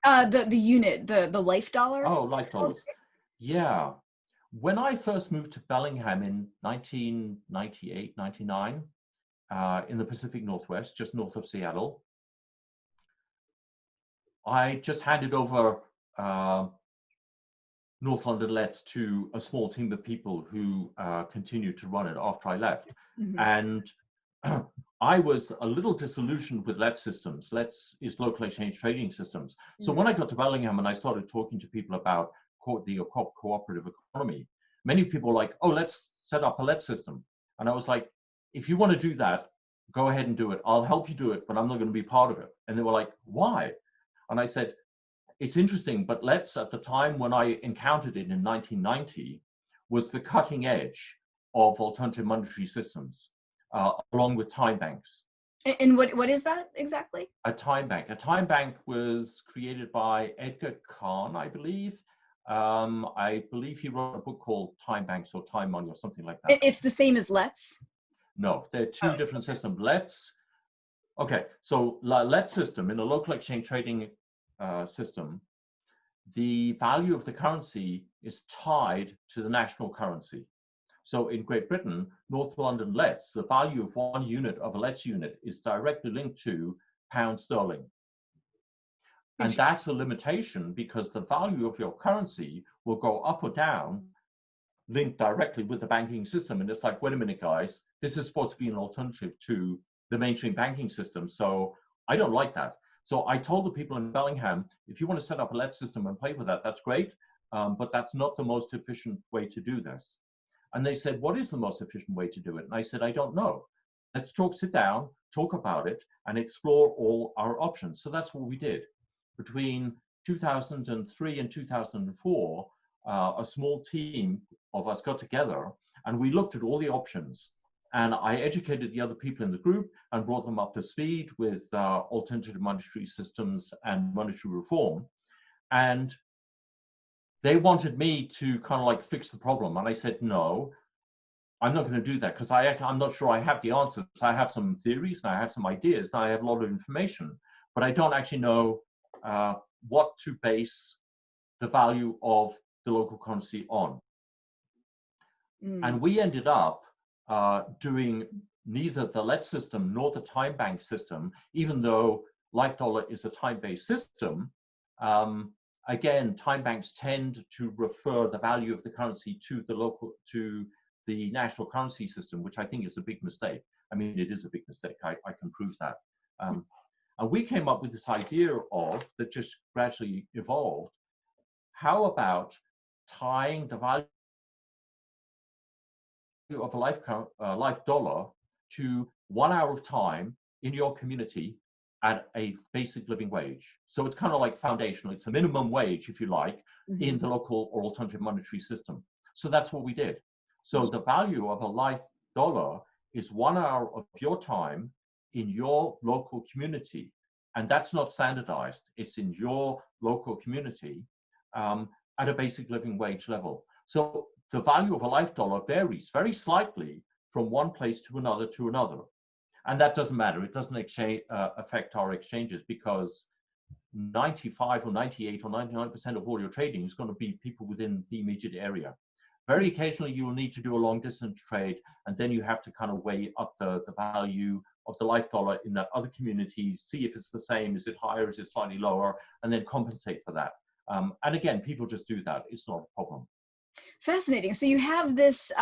The unit, the life dollar. Oh, life dollars. Yeah. When I first moved to Bellingham in 1998, 99, in the Pacific Northwest, just north of Seattle, I just handed over North London Let's to a small team of people who continued to run it after I left. Mm-hmm. And I was a little disillusioned with Let's systems. Let's is local exchange trading systems. So when I got to Bellingham and I started talking to people about the cooperative economy, many people were like, oh, let's set up a Let's system. And I was like, if you want to do that, go ahead and do it. I'll help you do it, but I'm not going to be part of it. And they were like, why? And I said, it's interesting, but Let's at the time when I encountered it in 1990 was the cutting edge of alternative monetary systems, along with time banks. And what is that exactly? A time bank. A time bank was created by Edgar Kahn, I believe. I believe he wrote a book called Time Banks or Time Money or something like that. It's the same as Let's? No, they're two different systems. So Let's system, in a local exchange trading system, the value of the currency is tied to the national currency. So in Great Britain, North London Let's, the value of one unit of a Let's unit is directly linked to pound sterling. And that's a limitation because the value of your currency will go up or down linked directly with the banking system. And it's like, wait a minute, guys, this is supposed to be an alternative to the mainstream banking system. So I don't like that. So I told the people in Bellingham, if you want to set up a Let's system and play with that, that's great. But that's not the most efficient way to do this. And they said, what is the most efficient way to do it? And I said, I don't know. let's sit down, talk about it, and explore all our options. So that's what we did. Between 2003 and 2004, a small team of us got together and we looked at all the options. And I educated the other people in the group and brought them up to speed with alternative monetary systems and monetary reform. And they wanted me to kind of like fix the problem. And I said, no, I'm not going to do that because I'm not sure I have the answers. I have some theories and I have some ideas and I have a lot of information, but I don't actually know what to base the value of the local currency on. And we ended up doing neither the LET system nor the time bank system, even though Life Dollar is a time-based system. Again, time banks tend to refer the value of the currency to the national currency system, which I think is a big mistake. I mean, it is a big mistake. I can prove that. And we came up with this idea that just gradually evolved. How about tying the value of a life dollar to 1 hour of time in your community at a basic living wage? So it's kind of like foundational. It's a minimum wage, if you like, in the local or alternative monetary system. So that's what we did. So the value of a life dollar is 1 hour of your time in your local community. And that's not standardized. It's in your local community at a basic living wage level. So the value of a life dollar varies very slightly from one place to another. And that doesn't matter. It doesn't affect our exchanges because 95 or 98 or 99% of all your trading is going to be people within the immediate area. Very occasionally, you will need to do a long distance trade, and then you have to kind of weigh up the value of the life dollar in that other community, see if it's the same, is it higher, is it slightly lower, and then compensate for that. And again, people just do that. It's not a problem. Fascinating. So you have this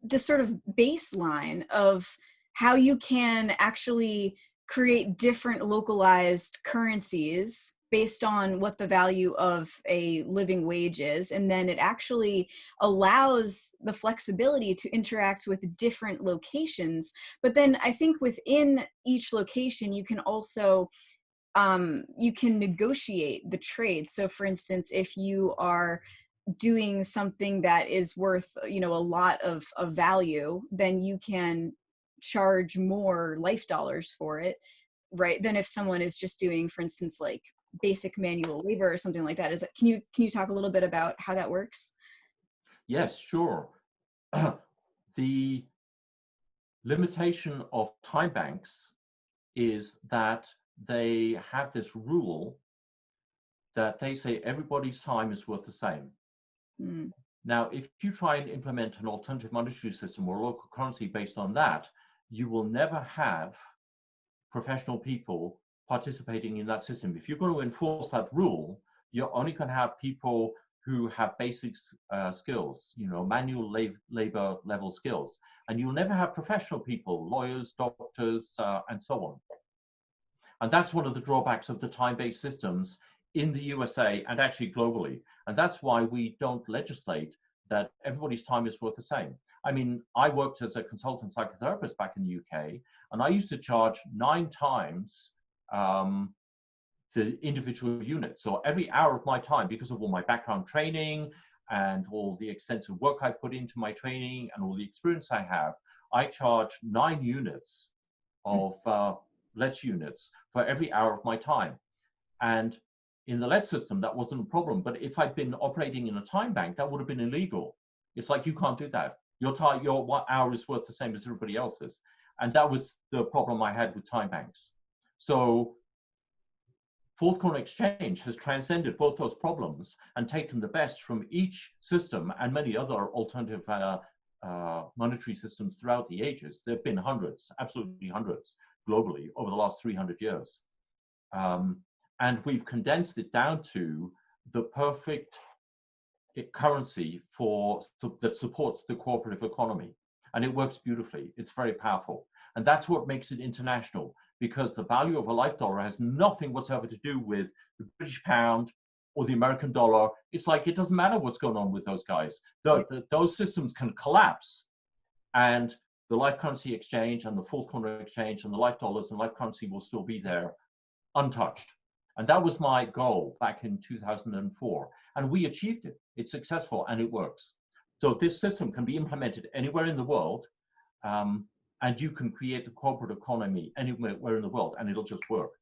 this sort of baseline of how you can actually create different localized currencies based on what the value of a living wage is. And then it actually allows the flexibility to interact with different locations. But then I think within each location, you can also you can negotiate the trade. So for instance, if you are doing something that is worth, you know, a lot of value, then you can charge more life dollars for it, right? Than if someone is just doing, for instance, like basic manual labor or something like that. Can you talk a little bit about how that works? Yes, sure. The limitation of time banks is that they have this rule that they say everybody's time is worth the same. Now, if you try and implement an alternative monetary system or local currency based on that, you will never have professional people participating in that system. If you're going to enforce that rule, you're only going to have people who have basic skills, you know, manual labor level skills, and you'll never have professional people, lawyers, doctors, and so on. And that's one of the drawbacks of the time-based systems in the USA and actually globally. And that's why we don't legislate that everybody's time is worth the same. I mean, I worked as a consultant psychotherapist back in the UK, and I used to charge 9 times the individual unit. So every hour of my time, because of all my background training and all the extensive work I put into my training and all the experience I have, I charge 9 units of LET units for every hour of my time. And in the LET system, that wasn't a problem. But if I'd been operating in a time bank, that would have been illegal. It's like, you can't do that. Your 1 hour is worth the same as everybody else's. And that was the problem I had with time banks. So Fourth Corner Exchange has transcended both those problems and taken the best from each system and many other alternative monetary systems throughout the ages. There have been hundreds, absolutely hundreds, globally over the last 300 years. And we've condensed it down to the perfect currency that supports the cooperative economy. And it works beautifully. It's very powerful. And that's what makes it international, because the value of a life dollar has nothing whatsoever to do with the British pound or the American dollar. It's like, it doesn't matter what's going on with those guys. Those systems can collapse, and the life currency exchange and the fourth corner exchange and the life dollars and life currency will still be there untouched. And that was my goal back in 2004. And we achieved it. It's successful and it works. So this system can be implemented anywhere in the world, and you can create the corporate economy anywhere in the world, and it'll just work.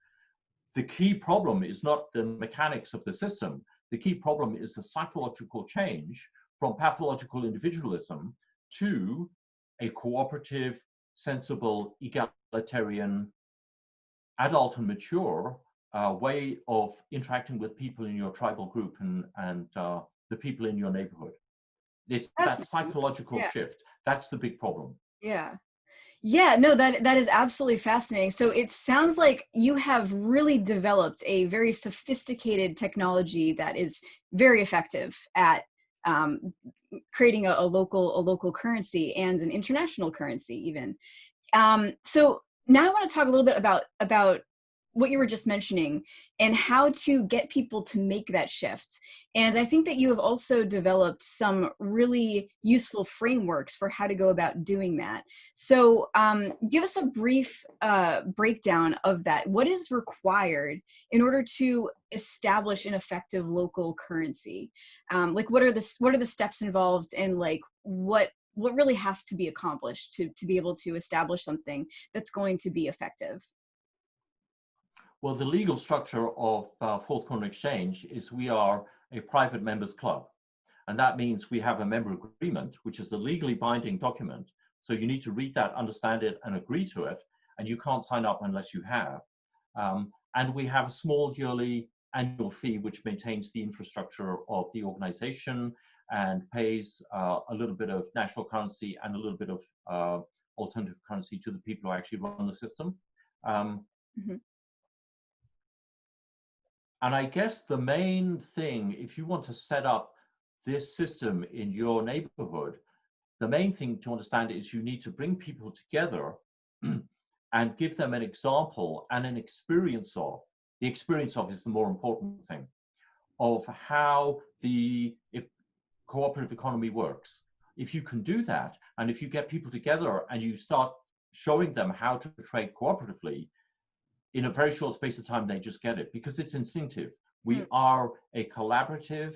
The key problem is not the mechanics of the system. The key problem is the psychological change from pathological individualism to a cooperative, sensible, egalitarian, adult and mature way of interacting with people in your tribal group and the people in your neighborhood. It's that psychological shift. That's the big problem. Yeah. Yeah, no, that is absolutely fascinating. So it sounds like you have really developed a very sophisticated technology that is very effective at creating a local currency and an international currency even. So now I want to talk a little bit about what you were just mentioning and how to get people to make that shift. And I think that you have also developed some really useful frameworks for how to go about doing that. So give us a brief breakdown of that. What is required in order to establish an effective local currency? Like what are the steps involved, and like what really has to be accomplished to be able to establish something that's going to be effective? Well, the legal structure of Fourth Corner Exchange is we are a private members club. And that means we have a member agreement, which is a legally binding document. So you need to read that, understand it, and agree to it. And you can't sign up unless you have. And we have a small yearly annual fee, which maintains the infrastructure of the organization and pays a little bit of national currency and a little bit of alternative currency to the people who actually run the system. Mm-hmm. And I guess the main thing, if you want to set up this system in your neighborhood, the main thing to understand is you need to bring people together and give them an example and an experience of. The experience of is the more important thing, of how the cooperative economy works. If you can do that, and if you get people together and you start showing them how to trade cooperatively, in a very short space of time, they just get it because it's instinctive. We are a collaborative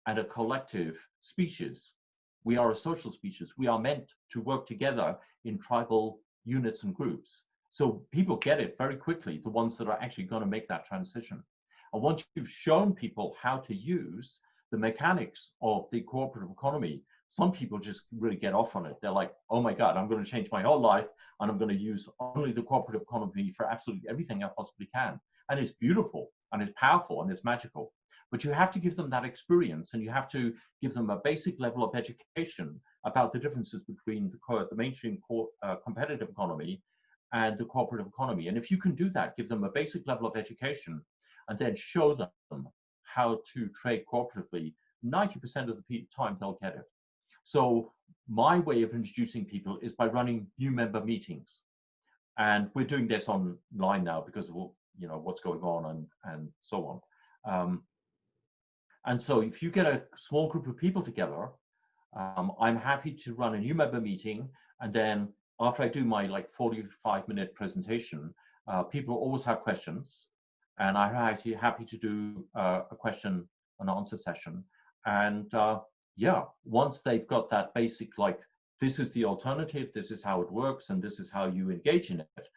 and a collective species. We are a social species. We are meant to work together in tribal units and groups. So people get it very quickly, the ones that are actually going to make that transition. And once you've shown people how to use the mechanics of the cooperative economy, some people just really get off on it. They're like, oh my God, I'm going to change my whole life and I'm going to use only the cooperative economy for absolutely everything I possibly can. And it's beautiful and it's powerful and it's magical. But you have to give them that experience, and you have to give them a basic level of education about the differences between the mainstream competitive economy and the cooperative economy. And if you can do that, give them a basic level of education and then show them how to trade cooperatively, 90% of the time they'll get it. So my way of introducing people is by running new member meetings. And we're doing this online now because of what's going on and so on. And so if you get a small group of people together, I'm happy to run a new member meeting. And then after I do my 45-minute presentation, people always have questions. And I'm actually happy to do a question and answer session. And once they've got that basic, this is the alternative, this is how it works, and this is how you engage in it,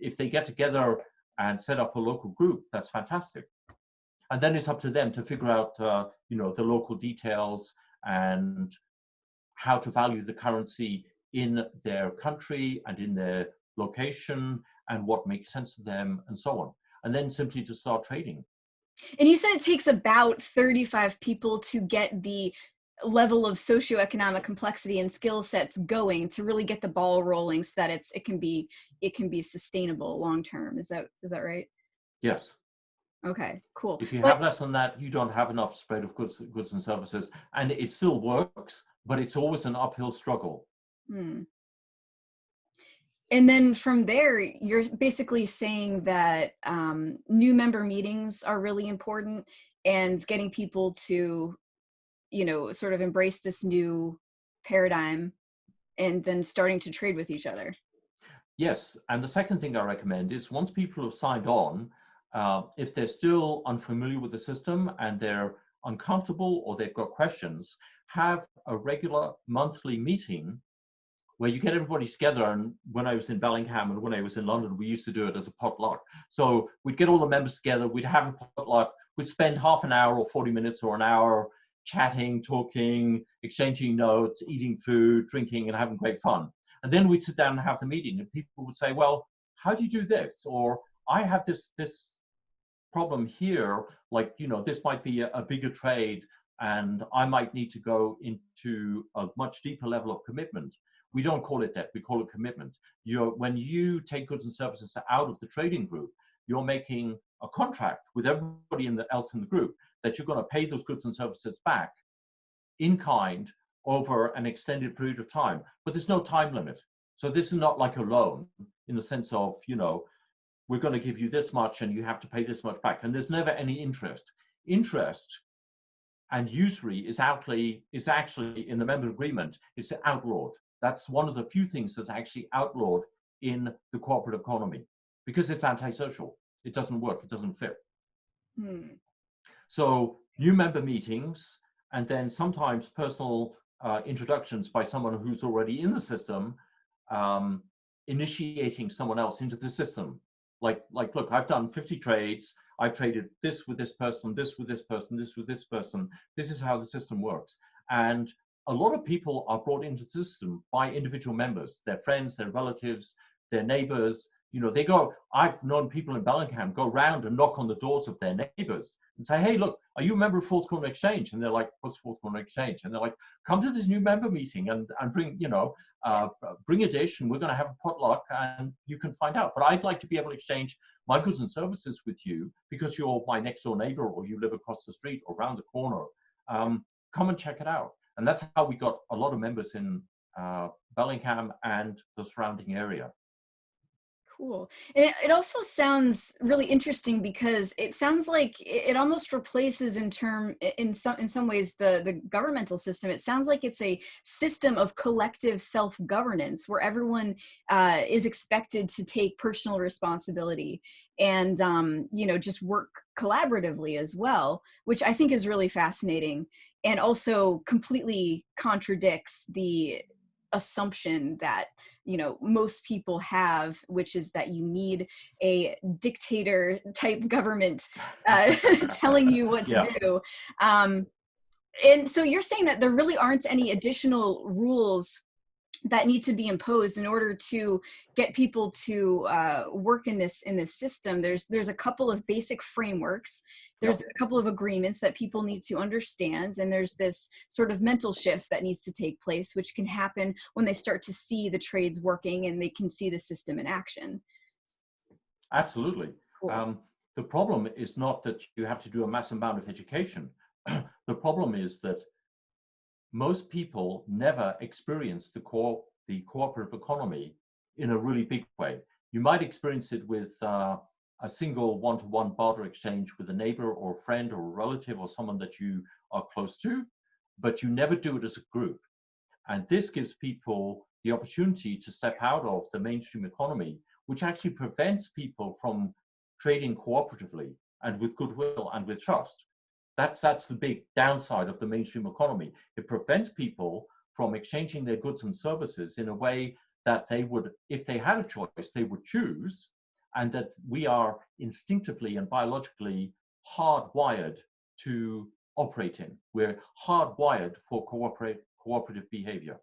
if they get together and set up a local group, that's fantastic. And then it's up to them to figure out, the local details and how to value the currency in their country and in their location and what makes sense to them and so on. And then simply to start trading. And you said it takes about 35 people to get the level of socioeconomic complexity and skill sets going to really get the ball rolling so that it can be sustainable long term. Is that right? Yes. Okay, cool. If you have less than that, you don't have enough spread of goods and services, and it still works, but it's always an uphill struggle. And then from there, you're basically saying that new member meetings are really important, and getting people to, sort of embrace this new paradigm and then starting to trade with each other. Yes, and the second thing I recommend is once people have signed on, if they're still unfamiliar with the system and they're uncomfortable or they've got questions, have a regular monthly meeting where you get everybody together. And when I was in Bellingham and when I was in London, we used to do it as a potluck. So we'd get all the members together, we'd have a potluck, we'd spend half an hour or 40 minutes or an hour chatting, talking, exchanging notes, eating food, drinking, and having great fun. And then we'd sit down and have the meeting, and people would say, well, how do you do this? Or I have this problem here, like, this might be a bigger trade and I might need to go into a much deeper level of commitment. We don't call it that, we call it commitment. When you take goods and services out of the trading group, you're making a contract with everybody else in the group that you're going to pay those goods and services back in kind over an extended period of time, but there's no time limit. So this is not like a loan in the sense of, we're going to give you this much and you have to pay this much back. And there's never any interest. Interest and usury is actually in the member agreement, it's outlawed. That's one of the few things that's actually outlawed in the cooperative economy because it's antisocial. It doesn't work, it doesn't fit. So new member meetings, and then sometimes personal introductions by someone who's already in the system, initiating someone else into the system. Like, look, I've done 50 trades. I've traded this with this person, this with this person, this with this person. This is how the system works. And a lot of people are brought into the system by individual members, their friends, their relatives, their neighbors. They go, I've known people in Bellingham go around and knock on the doors of their neighbors and say, hey, look, are you a member of Fourth Corner Exchange? And they're like, what's Fourth Corner Exchange? And they're like, come to this new member meeting and bring, bring a dish and we're going to have a potluck and you can find out. But I'd like to be able to exchange my goods and services with you because you're my next door neighbor or you live across the street or around the corner. Come and check it out. And that's how we got a lot of members in Bellingham and the surrounding area. Cool. And it also sounds really interesting because it sounds like it almost replaces in some ways the governmental system. It sounds like it's a system of collective self-governance where everyone is expected to take personal responsibility and just work collaboratively as well, which I think is really fascinating and also completely contradicts the assumption that most people have, which is that you need a dictator type government telling you what to do. And so you're saying that there really aren't any additional rules that need to be imposed in order to get people to work in this system. There's a couple of basic frameworks. There's a couple of agreements that people need to understand, and there's this sort of mental shift that needs to take place, which can happen when they start to see the trades working and they can see the system in action. Absolutely. Cool. The problem is not that you have to do a massive amount of education. The problem is that most people never experience the cooperative economy in a really big way. You might experience it with a single one-to-one barter exchange with a neighbor or a friend or a relative or someone that you are close to, but you never do it as a group. And this gives people the opportunity to step out of the mainstream economy, which actually prevents people from trading cooperatively and with goodwill and with trust. That's the big downside of the mainstream economy. It prevents people from exchanging their goods and services in a way that they would, if they had a choice, they would choose, and that we are instinctively and biologically hardwired to operate in. We're hardwired for cooperative behavior.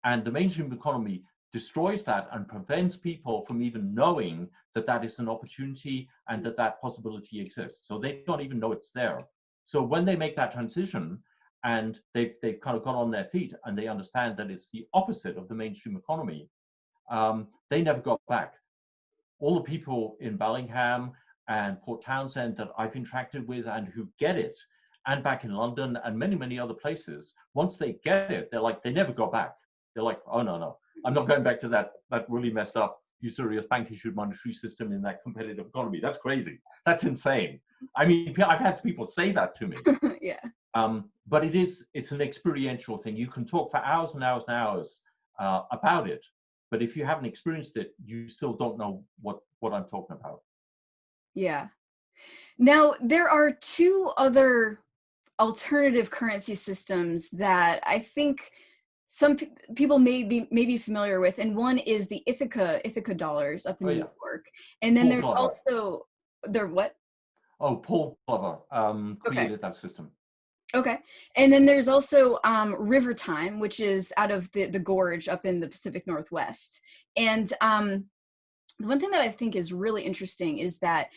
And the mainstream economy destroys that and prevents people from even knowing that that is an opportunity and that that possibility exists. So they don't even know it's there. So when they make that transition and they've kind of got on their feet and they understand that it's the opposite of the mainstream economy, they never got back. All the people in Bellingham and Port Townsend that I've interacted with and who get it, and back in London and many, many other places, once they get it, they're like, they never go back. They're like, oh, no, I'm not going back to that really messed up usurious bank-issued monetary system in that competitive economy. That's crazy. That's insane. I mean, I've had people say that to me. Yeah. But it's an experiential thing. You can talk for hours and hours and hours about it. But if you haven't experienced it, you still don't know what I'm talking about. Yeah. Now, there are two other alternative currency systems that I think some people may be familiar with, and one is the Ithaca dollars up in Oh New yeah, York, and then Paul there's Glover. also what? Oh, Paul Glover Okay. created that system. Okay. And then there's also River Time, which is out of the gorge up in the Pacific Northwest. And the one thing that I think is really interesting is that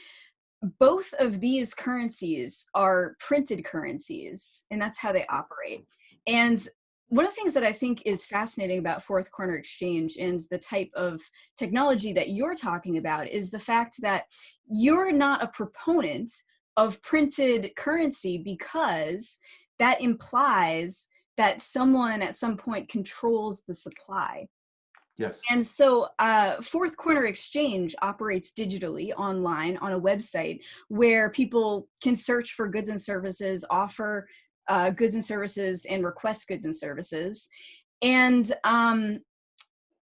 both of these currencies are printed currencies, and that's how they operate. And one of the things that I think is fascinating about Fourth Corner Exchange and the type of technology that you're talking about is the fact that you're not a proponent of printed currency, because that implies that someone at some point controls the supply. Yes. And so Fourth Corner Exchange operates digitally online on a website where people can search for goods and services, offer goods and services, and request goods and services. And I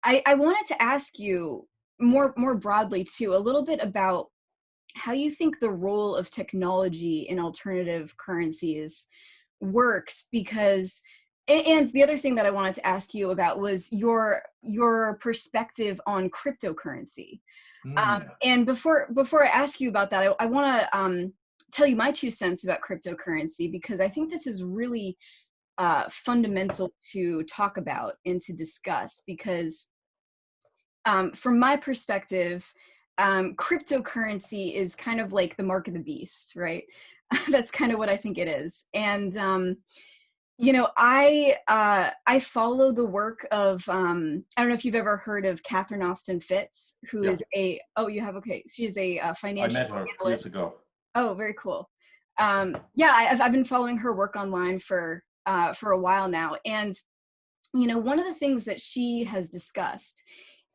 wanted to ask you more broadly too, a little bit about how you think the role of technology in alternative currencies works, because and the other thing that I wanted to ask you about was your perspective on cryptocurrency. And before I ask you about that, I want to tell you my 2 cents about cryptocurrency, because I think this is really fundamental to talk about and to discuss, because from my perspective, cryptocurrency is kind of like the mark of the beast, right? That's kind of what I think it is. And I follow the work of I don't know if you've ever heard of Catherine Austin Fitts, who Yeah. is you have, okay, she's a I financial met her analyst. years ago. Oh, very cool. Yeah, I've been following her work online for a while now, and one of the things that she has discussed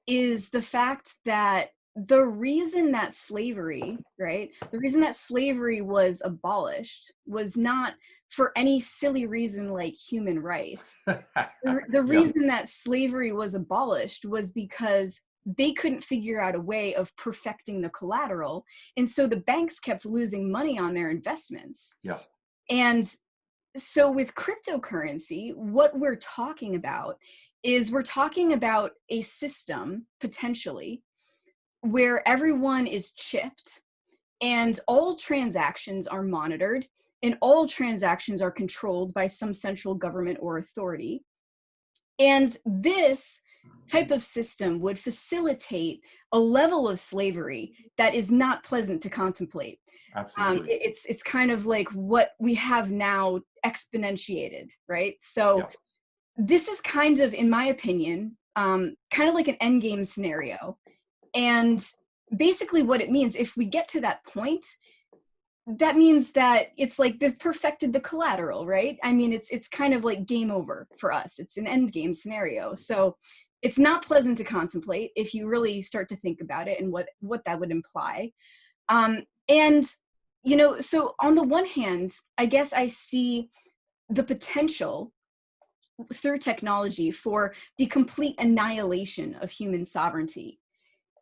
is the fact that the reason that slavery, right, the reason that slavery was abolished was not for any silly reason like human rights. The Yeah. reason that slavery was abolished was because they couldn't figure out a way of perfecting the collateral. And so the banks kept losing money on their investments. Yeah. And so with cryptocurrency, what we're talking about is we're talking about a system potentially where everyone is chipped and all transactions are monitored and all transactions are controlled by some central government or authority. And this type of system would facilitate a level of slavery that is not pleasant to contemplate. Absolutely. It's kind of like what we have now exponentiated, right? So Yeah. this is kind of, in my opinion, kind of like an end game scenario. And basically what it means, if we get to that point, that means that it's like they've perfected the collateral, right? I mean, it's kind of like game over for us. It's an end game scenario. So it's not pleasant to contemplate if you really start to think about it and what that would imply. And, so on the one hand, I guess I see the potential through technology for the complete annihilation of human sovereignty.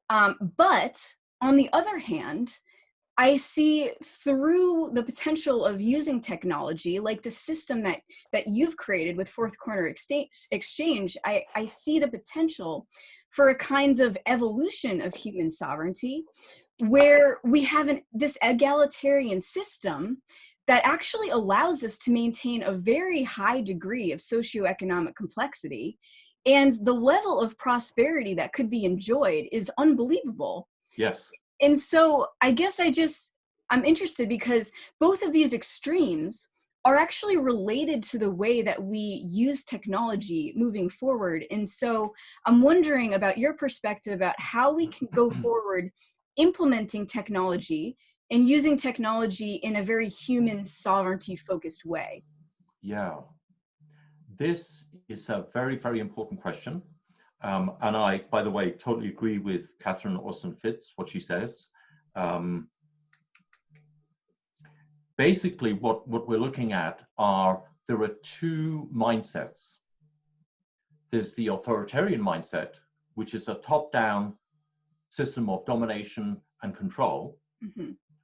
But on the other hand, I see through the potential of using technology, like the system that you've created with Fourth Corner Exchange, I see the potential for a kind of evolution of human sovereignty, where we have this egalitarian system that actually allows us to maintain a very high degree of socioeconomic complexity. And the level of prosperity that could be enjoyed is unbelievable. Yes. And so I guess I'm interested because both of these extremes are actually related to the way that we use technology moving forward. And so I'm wondering about your perspective about how we can go forward implementing technology and using technology in a very human sovereignty focused way. Yeah. This is a very, very important question. And I, by the way, totally agree with Catherine Austin Fitts, what she says. Basically, what we're looking at there are two mindsets. There's the authoritarian mindset, which is a top-down system of domination and control,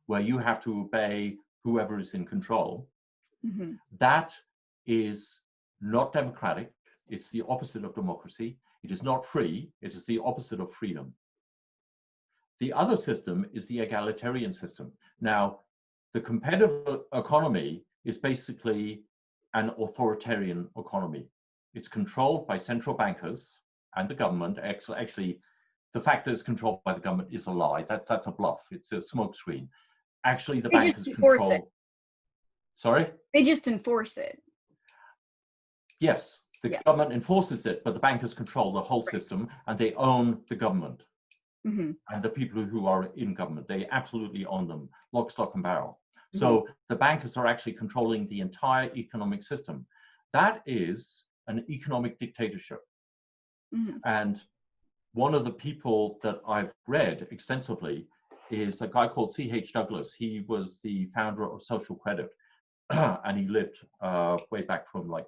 where you have to obey whoever is in control. That is not democratic. It's the opposite of democracy. It is not free. It is the opposite of freedom. The other system is the egalitarian system. Now, the competitive economy is basically an authoritarian economy. It's controlled by central bankers and the government. Actually, the fact that it's controlled by the government is a lie. That's a bluff. It's a smokescreen. Actually, the bankers control it. Sorry? They just enforce it. Yes, the government enforces it, but the bankers control the whole system, and they own the government. And the people who are in government, they absolutely own them, lock, stock, and barrel. So the bankers are actually controlling the entire economic system. That is an economic dictatorship. And one of the people that I've read extensively is a guy called C.H. Douglas. He was the founder of social credit, and he lived way back from like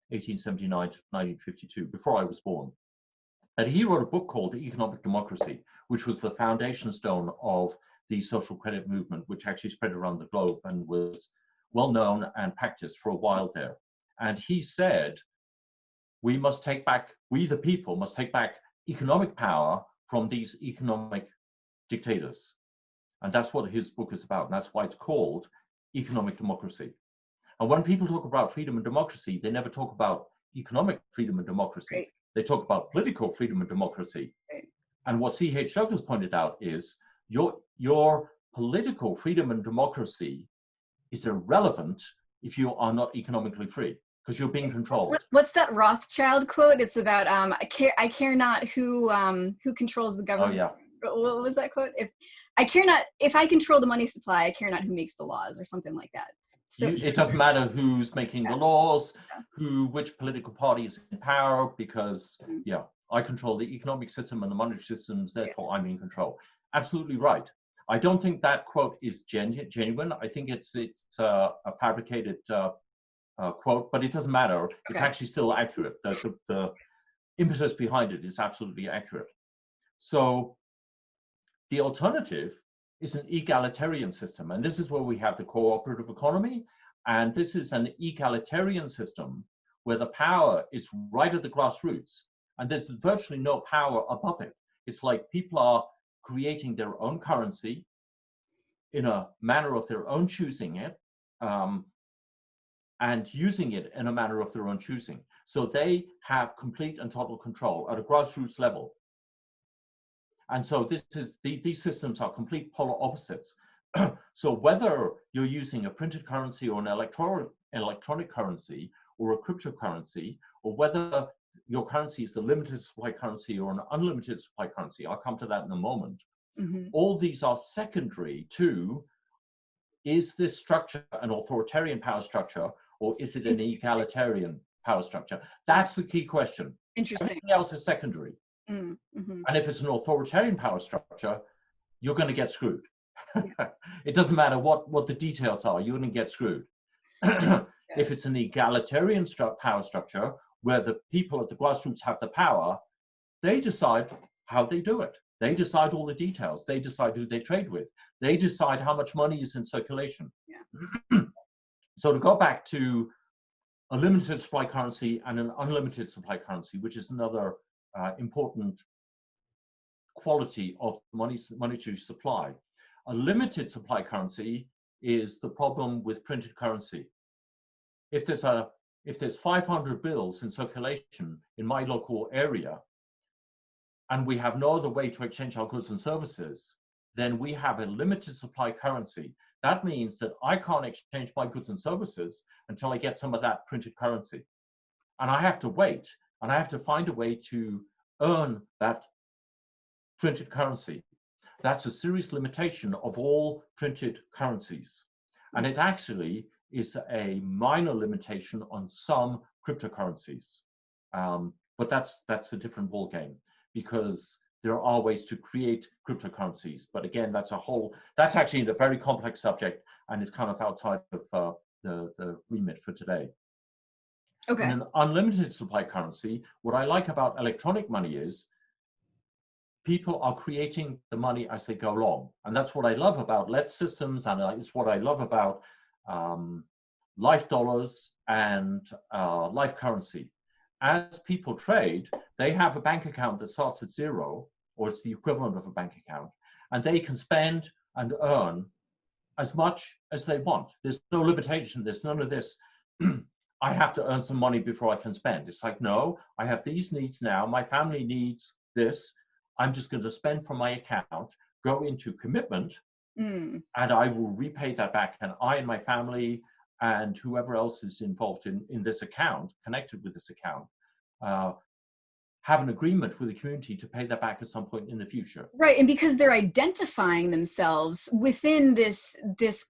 1879 to 1952, before I was born. And he wrote a book called Economic Democracy, which was the foundation stone of the social credit movement, which actually spread around the globe and was well known and practiced for a while there. And he said, we the people must take back economic power from these economic dictators. And that's what his book is about. And that's why it's called Economic Democracy. And when people talk about freedom and democracy, they never talk about economic freedom and democracy. Right. They talk about political freedom and democracy. Right. And what C.H. Douglas pointed out is your political freedom and democracy is irrelevant if you are not economically free, because you're being controlled. What's that Rothschild quote? It's about I care not who controls the government. Oh yeah. What was that quote? If I control the money supply, I care not who makes the laws, or something like that. So, it doesn't matter who's making the laws, which political party is in power, because I control the economic system and the monetary systems, therefore I'm in control. Absolutely right. I don't think that quote is genuine. I think it's a fabricated quote, but it doesn't matter. It's actually still accurate. The impetus behind it is absolutely accurate. So the alternative is an egalitarian system. And this is where we have the cooperative economy. And this is an egalitarian system where the power is right at the grassroots. And there's virtually no power above it. It's like people are creating their own currency in a manner of their own choosing it, and using it in a manner of their own choosing. So they have complete and total control at a grassroots level. And so these systems are complete polar opposites. So whether you're using a printed currency or an electronic currency or a cryptocurrency, or whether your currency is a limited supply currency or an unlimited supply currency, I'll come to that in a moment. All these are secondary to, is this structure an authoritarian power structure, or is it an egalitarian power structure? That's the key question. Interesting. Everything else is secondary. And if it's an authoritarian power structure, you're going to get screwed. It doesn't matter what the details are, you're going to get screwed. If it's an egalitarian power structure, where the people at the grassroots have the power, they decide how they do it. They decide all the details. They decide who they trade with. They decide how much money is in circulation. So to go back to a limited supply currency and an unlimited supply currency, which is another important quality of monetary supply. A limited supply currency is the problem with printed currency. If there's 500 bills in circulation in my local area, and we have no other way to exchange our goods and services, then we have a limited supply currency. That means that I can't exchange my goods and services until I get some of that printed currency. And I have to wait, and I have to find a way to earn that printed currency. That's a serious limitation of all printed currencies. And it actually is a minor limitation on some cryptocurrencies. But that's a different ballgame, because there are ways to create cryptocurrencies. But again, that's actually a very complex subject, and it's kind of outside of the remit for today. In Okay. an unlimited supply currency, what I like about electronic money is people are creating the money as they go along. And that's what I love about lead systems, and it's what I love about life dollars and life currency. As people trade, they have a bank account that starts at zero, or it's the equivalent of a bank account, and they can spend and earn as much as they want. There's no limitation. There's none of this. I have to earn some money before I can spend. It's like, no, I have these needs now. My family needs this. I'm just going to spend from my account, go into commitment, and I will repay that back. And I and my family and whoever else is involved in this account, connected with this account, have an agreement with the community to pay that back at some point in the future. Right, and because they're identifying themselves within this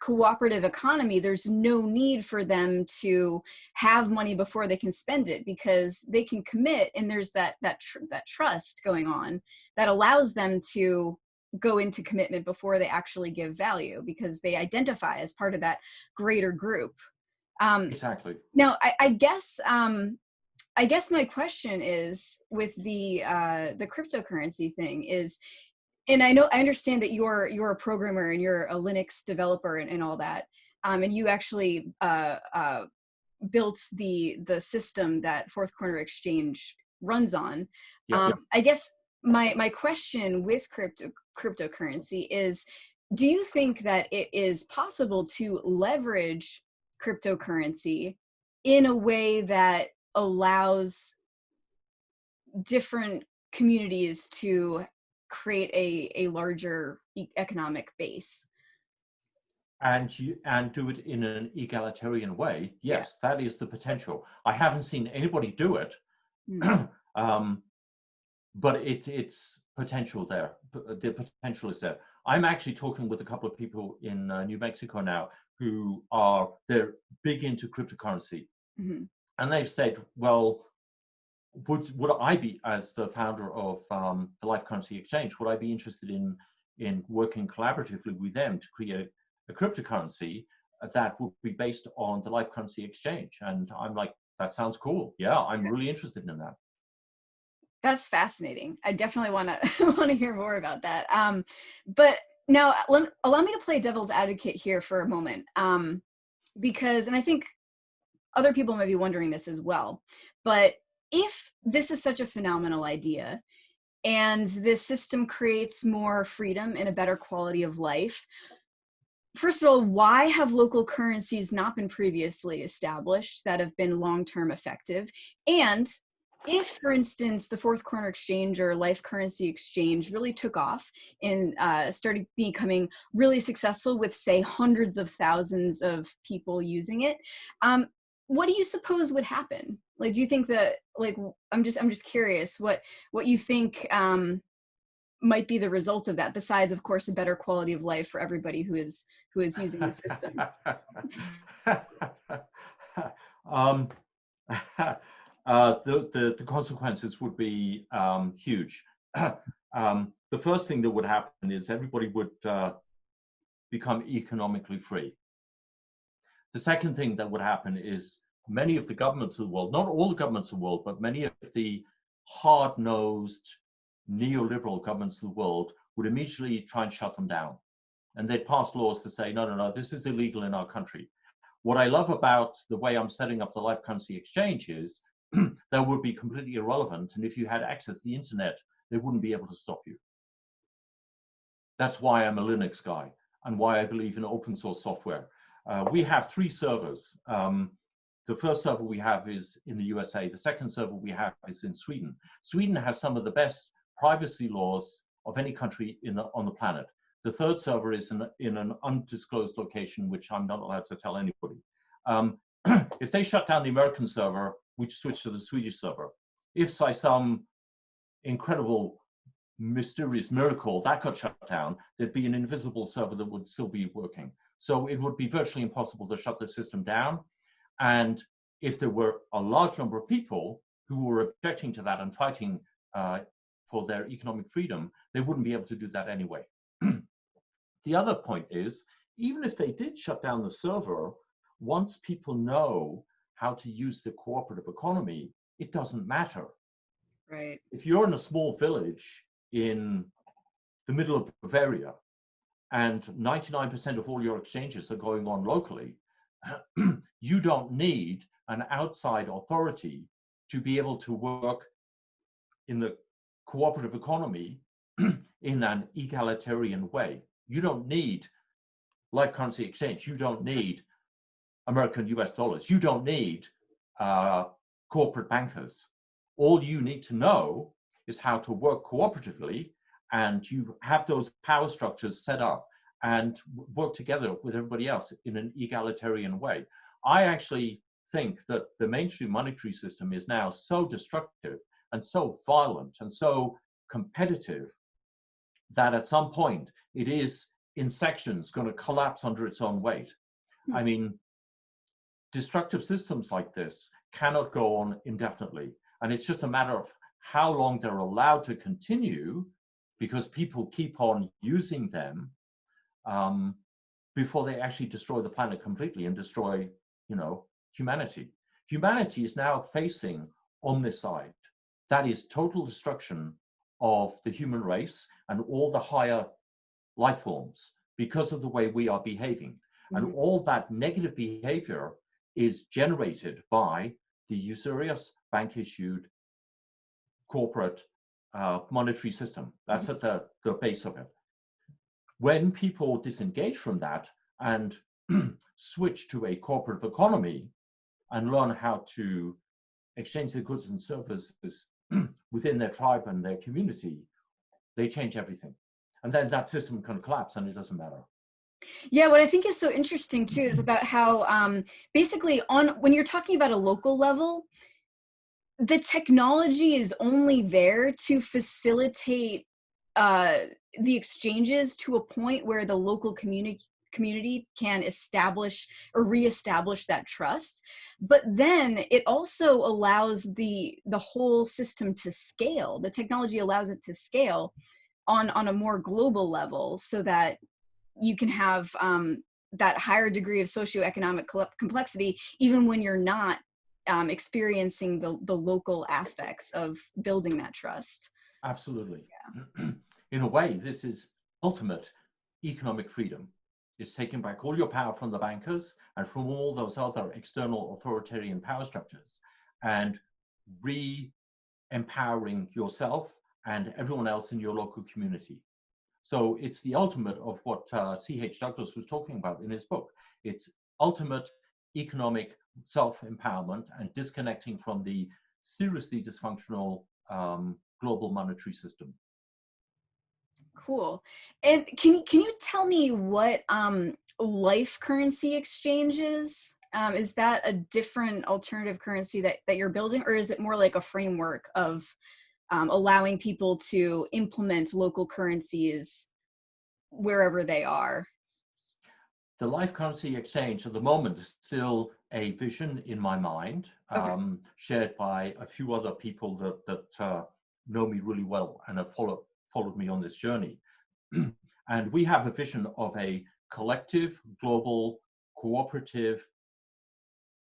cooperative economy, there's no need for them to have money before they can spend it, because they can commit, and there's that trust going on that allows them to go into commitment before they actually give value, because they identify as part of that greater group. Exactly. Now, I guess my question is with the cryptocurrency thing is, and I understand that you're a programmer and you're a Linux developer and all that, and you actually built the system that Fourth Corner Exchange runs on. Yeah. I guess my question with cryptocurrency is, do you think that it is possible to leverage cryptocurrency in a way that allows different communities to create a larger economic base? And do it in an egalitarian way. Yes, that is the potential. I haven't seen anybody do it, but it's potential there. The potential is there. I'm actually talking with a couple of people in New Mexico now who they're big into cryptocurrency, and they've said, well, would I be, as the founder of the Life Currency Exchange, would I be interested in working collaboratively with them to create a cryptocurrency that would be based on the Life Currency Exchange? And I'm like, that sounds cool. Yeah, I'm really interested in that. That's fascinating. I definitely want to hear more about that. But now, allow me to play devil's advocate here for a moment, because, and I think other people might be wondering this as well, but if this is such a phenomenal idea and this system creates more freedom and a better quality of life, first of all, why have local currencies not been previously established that have been long-term effective? And if, for instance, the Fourth Corner Exchange or Life Currency Exchange really took off and started becoming really successful with, say, hundreds of thousands of people using it, what do you suppose would happen? Like, do you think that, like, I'm just curious what you think might be the result of that, besides, of course, a better quality of life for everybody who is using the system? The consequences would be huge. The first thing that would happen is everybody would become economically free. The second thing that would happen is many of the governments of the world, not all the governments of the world, but many of the hard-nosed neoliberal governments of the world would immediately try and shut them down. And they'd pass laws to say, no, no, no, this is illegal in our country. What I love about the way I'm setting up the Life Currency Exchange is that would be completely irrelevant. And if you had access to the internet, they wouldn't be able to stop you. That's why I'm a Linux guy and why I believe in open source software. We have 3 servers. The first server we have is in the USA. The second server we have is in Sweden. Sweden has some of the best privacy laws of any country on the planet. The third server is in an undisclosed location, which I'm not allowed to tell anybody. If they shut down the American server, we switch to the Swedish server. If by some incredible, mysterious miracle that got shut down, there'd be an invisible server that would still be working. So it would be virtually impossible to shut the system down. And if there were a large number of people who were objecting to that and fighting for their economic freedom, they wouldn't be able to do that anyway. The other point is, even if they did shut down the server, once people know how to use the cooperative economy, it doesn't matter. Right. If you're in a small village in the middle of Bavaria and 99% of all your exchanges are going on locally, you don't need an outside authority to be able to work in the cooperative economy in an egalitarian way. You don't need live currency exchange. You don't need American US dollars. You don't need corporate bankers. All you need to know is how to work cooperatively, and you have those power structures set up and work together with everybody else in an egalitarian way. I actually think that the mainstream monetary system is now so destructive and so violent and so competitive that at some point it is in sections going to collapse under its own weight. I mean, destructive systems like this cannot go on indefinitely. And it's just a matter of how long they're allowed to continue, because people keep on using them before they actually destroy the planet completely and destroy, humanity. Humanity is now facing omnicide. That is total destruction of the human race and all the higher life forms because of the way we are behaving. And all that negative behavior is generated by the usurious bank-issued corporate monetary system. That's at the base of it. When people disengage from that and switch to a corporate economy and learn how to exchange their goods and services within their tribe and their community, they change everything. And then that system can collapse and it doesn't matter. Yeah, what I think is so interesting too is about how basically when you're talking about a local level, the technology is only there to facilitate the exchanges to a point where the local community can establish or reestablish that trust. But then it also allows the whole system to scale. The technology allows it to scale on a more global level, so that you can have that higher degree of socioeconomic complexity, even when you're not experiencing the local aspects of building that trust. Absolutely. Yeah. In a way, this is ultimate economic freedom. It's taking back all your power from the bankers and from all those other external authoritarian power structures and re-empowering yourself and everyone else in your local community. So it's the ultimate of what C.H. Douglas was talking about in his book. It's ultimate economic self-empowerment and disconnecting from the seriously dysfunctional global monetary system. Cool. And can you tell me what life currency exchange is? Is that a different alternative currency that you're building, or is it more like a framework of allowing people to implement local currencies wherever they are? The life currency exchange at the moment is still a vision in my mind, shared by a few other people that know me really well and have followed me on this journey. And we have a vision of a collective, global, cooperative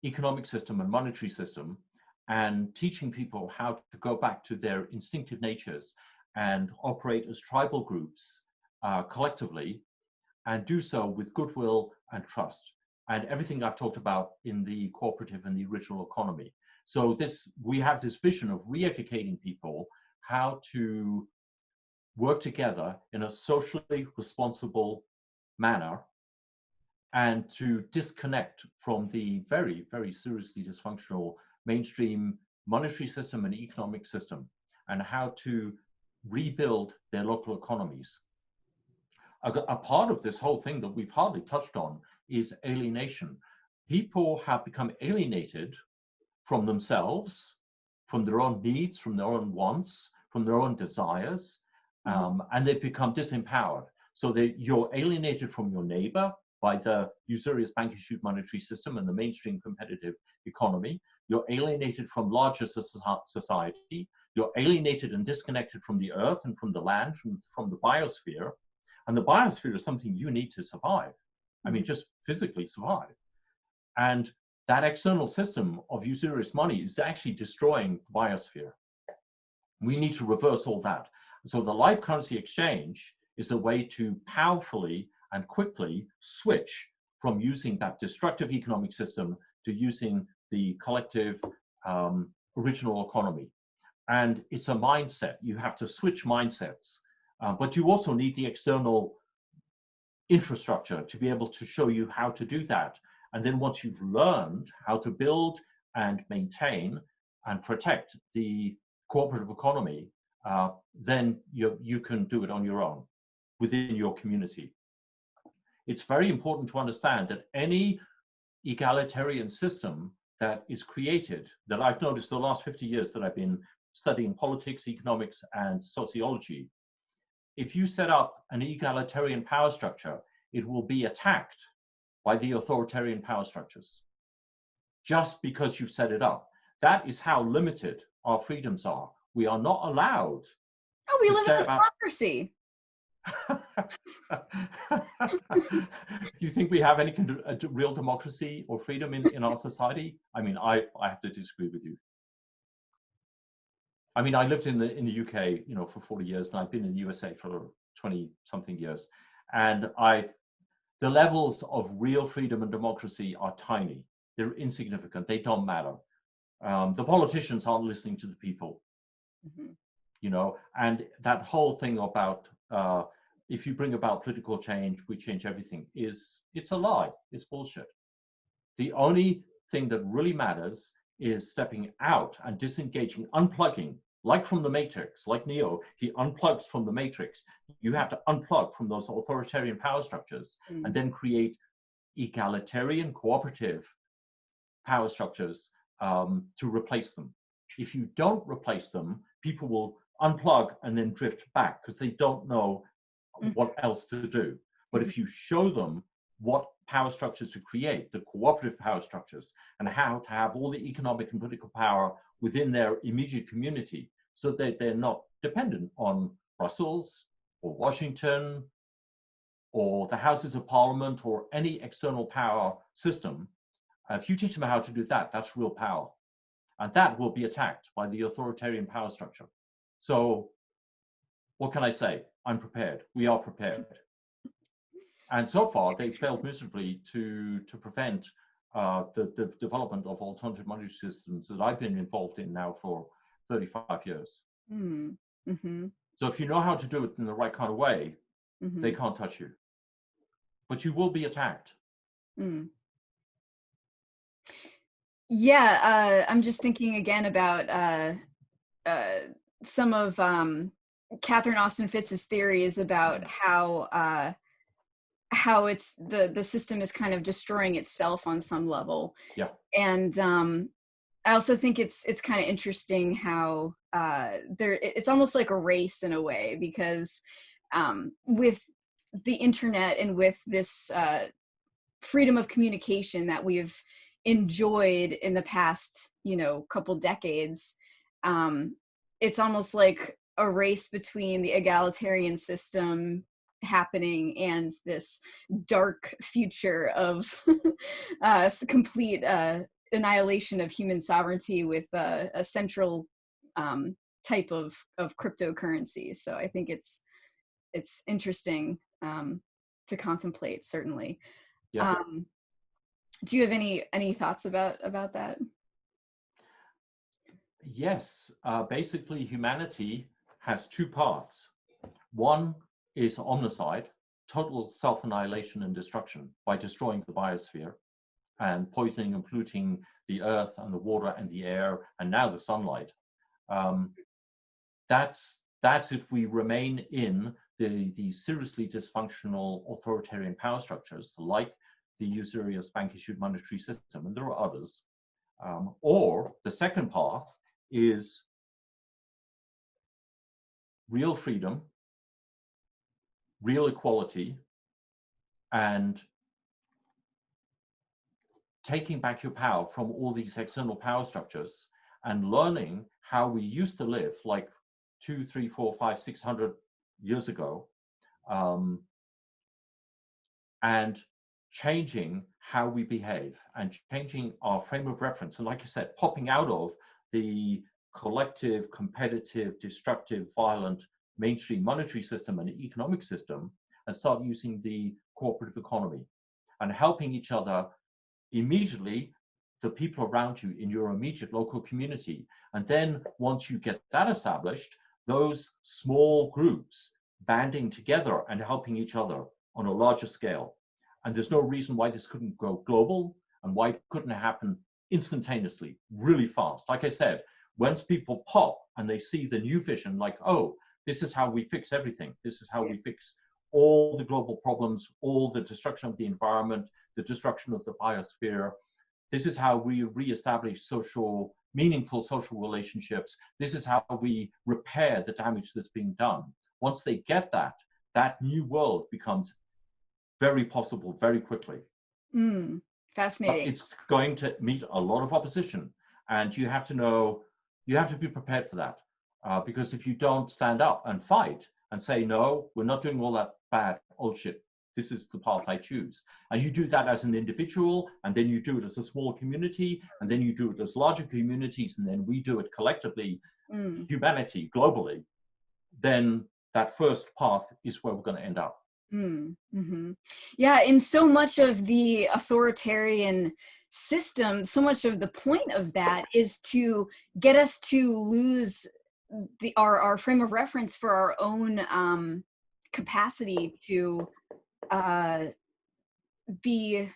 economic system and monetary system, and teaching people how to go back to their instinctive natures and operate as tribal groups collectively, and do so with goodwill and trust, and everything I've talked about in the cooperative and the original economy. So we have this vision of re-educating people how to work together in a socially responsible manner and to disconnect from the very, very seriously dysfunctional mainstream monetary system and economic system, and how to rebuild their local economies. A part of this whole thing that we've hardly touched on is alienation. People have become alienated from themselves, from their own needs, from their own wants, from their own desires, and they've become disempowered. So you're alienated from your neighbor by the usurious bank-issued monetary system and the mainstream competitive economy. You're alienated from larger society. You're alienated and disconnected from the earth and from the land, from the biosphere. And the biosphere is something you need to survive. I mean, just physically survive. And that external system of usurious money is actually destroying the biosphere. We need to reverse all that. So the live currency exchange is a way to powerfully and quickly switch from using that destructive economic system to using the collective original economy. And it's a mindset. You have to switch mindsets, but you also need the external infrastructure to be able to show you how to do that. And then once you've learned how to build and maintain and protect the cooperative economy, then you can do it on your own within your community. It's very important to understand that any egalitarian system that is created, that I've noticed the last 50 years that I've been studying politics, economics, and sociology, if you set up an egalitarian power structure, it will be attacked by the authoritarian power structures just because you've set it up. That is how limited our freedoms are. We are not allowed. Oh, we live in a democracy. You think we have any real democracy or freedom in our society? I mean, I have to disagree with you. I mean, I lived in the UK, you know, for 40 years, and I've been in the USA for 20 something years, and the levels of real freedom and democracy are tiny. They're insignificant. They don't matter. The politicians aren't listening to the people, you know, and that whole thing about if you bring about political change, we change everything it's a lie. It's bullshit. The only thing that really matters is stepping out and disengaging, unplugging, like from the Matrix, like Neo, he unplugs from the Matrix. You have to unplug from those authoritarian power structures and then create egalitarian, cooperative power structures to replace them. If you don't replace them, people will unplug and then drift back because they don't know what else to do. But if you show them what power structures to create, the cooperative power structures, and how to have all the economic and political power within their immediate community so that they're not dependent on Brussels or Washington or the Houses of Parliament or any external power system, if you teach them how to do that, that's real power. And that will be attacked by the authoritarian power structure. So what can I say? I'm prepared. We are prepared. And so far, they failed miserably to prevent the development of alternative monetary systems that I've been involved in now for 35 years. So if you know how to do it in the right kind of way, they can't touch you. But you will be attacked. Yeah, I'm just thinking again about some of Catherine Austin Fitz's theories about how it's the system is kind of destroying itself on some level. Yeah. And I also think it's kind of interesting how it's almost like a race in a way, because with the internet and with this freedom of communication that we've enjoyed in the past, couple decades, it's almost like a race between the egalitarian system happening and this dark future of complete annihilation of human sovereignty with a central type of cryptocurrency. So I think it's interesting to contemplate, certainly. Yeah. Do you have any thoughts about that? Yes. Basically, humanity has two paths. One is omnicide, total self-annihilation and destruction by destroying the biosphere and poisoning and polluting the earth and the water and the air and now the sunlight. That's if we remain in the seriously dysfunctional authoritarian power structures like the usurious bank-issued monetary system, and there are others. Or the second path is real freedom, real equality, and taking back your power from all these external power structures and learning how we used to live like 200, 300, 400, 500, 600 years ago, and changing how we behave and changing our frame of reference. And like I said, popping out of the collective, competitive, destructive, violent mainstream monetary system and economic system, and start using the cooperative economy and helping each other immediately, the people around you in your immediate local community. And then once you get that established, those small groups banding together and helping each other on a larger scale. And there's no reason why this couldn't go global and why it couldn't happen instantaneously, really fast. Like I said, once people pop and they see the new vision, like, oh, this is how we fix everything. This is how we fix all the global problems, all the destruction of the environment, the destruction of the biosphere. This is how we reestablish meaningful social relationships. This is how we repair the damage that's being done. Once they get that, that new world becomes very possible very quickly. Fascinating. But it's going to meet a lot of opposition, and you have to be prepared for that. Because if you don't stand up and fight and say, no, we're not doing all that bad old shit, this is the path I choose. And you do that as an individual, and then you do it as a small community, and then you do it as larger communities, and then we do it collectively, humanity, globally, then that first path is where we're going to end up. Yeah, and so much of the authoritarian system, so much of the point of that is to get us to lose our frame of reference for our own capacity to be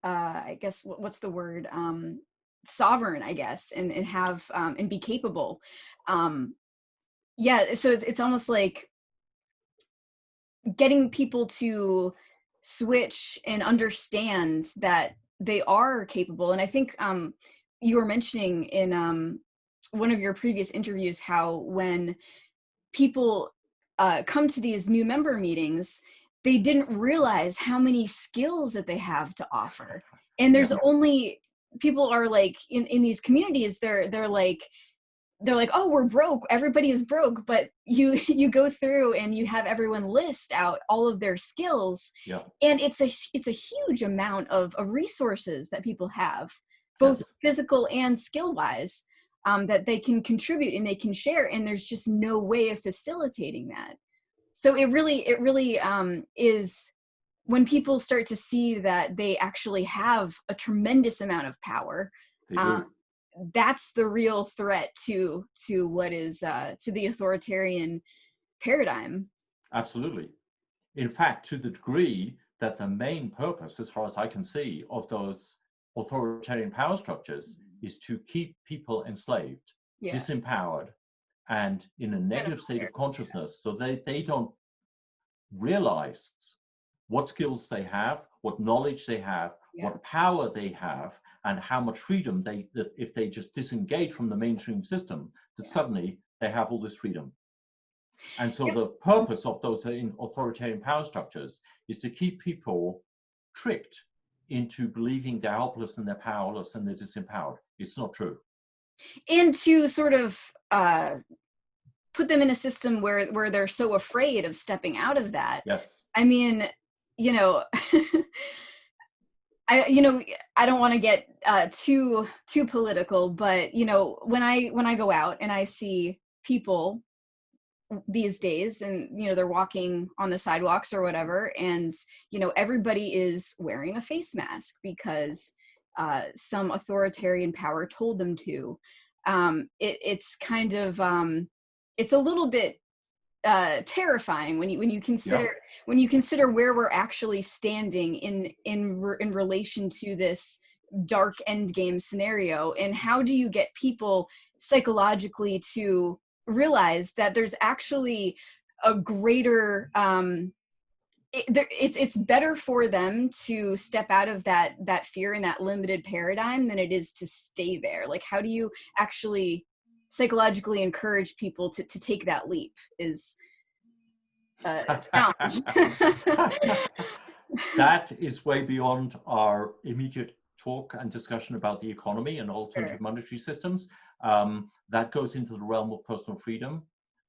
I guess what's the word, sovereign, I guess, and have and be capable. Yeah, so it's almost like getting people to switch and understand that they are capable. And I think you were mentioning in one of your previous interviews how when people come to these new member meetings, they didn't realize how many skills that they have to offer. And there's only, people are like, in these communities, they're like, oh, we're broke, everybody is broke, but you go through and you have everyone list out all of their skills, and it's a huge amount of resources that people have, both physical and skill wise, that they can contribute and they can share, and there's just no way of facilitating that. So it really is, when people start to see that they actually have a tremendous amount of power, that's the real threat to what is to the authoritarian paradigm. Absolutely. In fact, to the degree that the main purpose, as far as I can see, of those authoritarian power structures is to keep people enslaved, disempowered, and in a negative state of consciousness, so they don't realize what skills they have, what knowledge they have, what power they have, and how much freedom that if they just disengage from the mainstream system, that suddenly they have all this freedom. And so the purpose of those authoritarian power structures is to keep people tricked into believing they're helpless and they're powerless and they're disempowered. It's not true. And to sort of put them in a system where they're so afraid of stepping out of that. Yes. I mean, I don't want to get too political, but when I go out and I see people these days, and they're walking on the sidewalks or whatever, and everybody is wearing a face mask because some authoritarian power told them to. It's kind of it's a little bit terrifying when you consider where we're actually standing in relation to this dark endgame scenario, and how do you get people psychologically to realize that there's actually a greater it's better for them to step out of that fear and that limited paradigm than it is to stay there. Like, how do you actually psychologically encourage people to take that leap is a challenge. That is way beyond our immediate talk and discussion about the economy and alternative monetary systems. That goes into the realm of personal freedom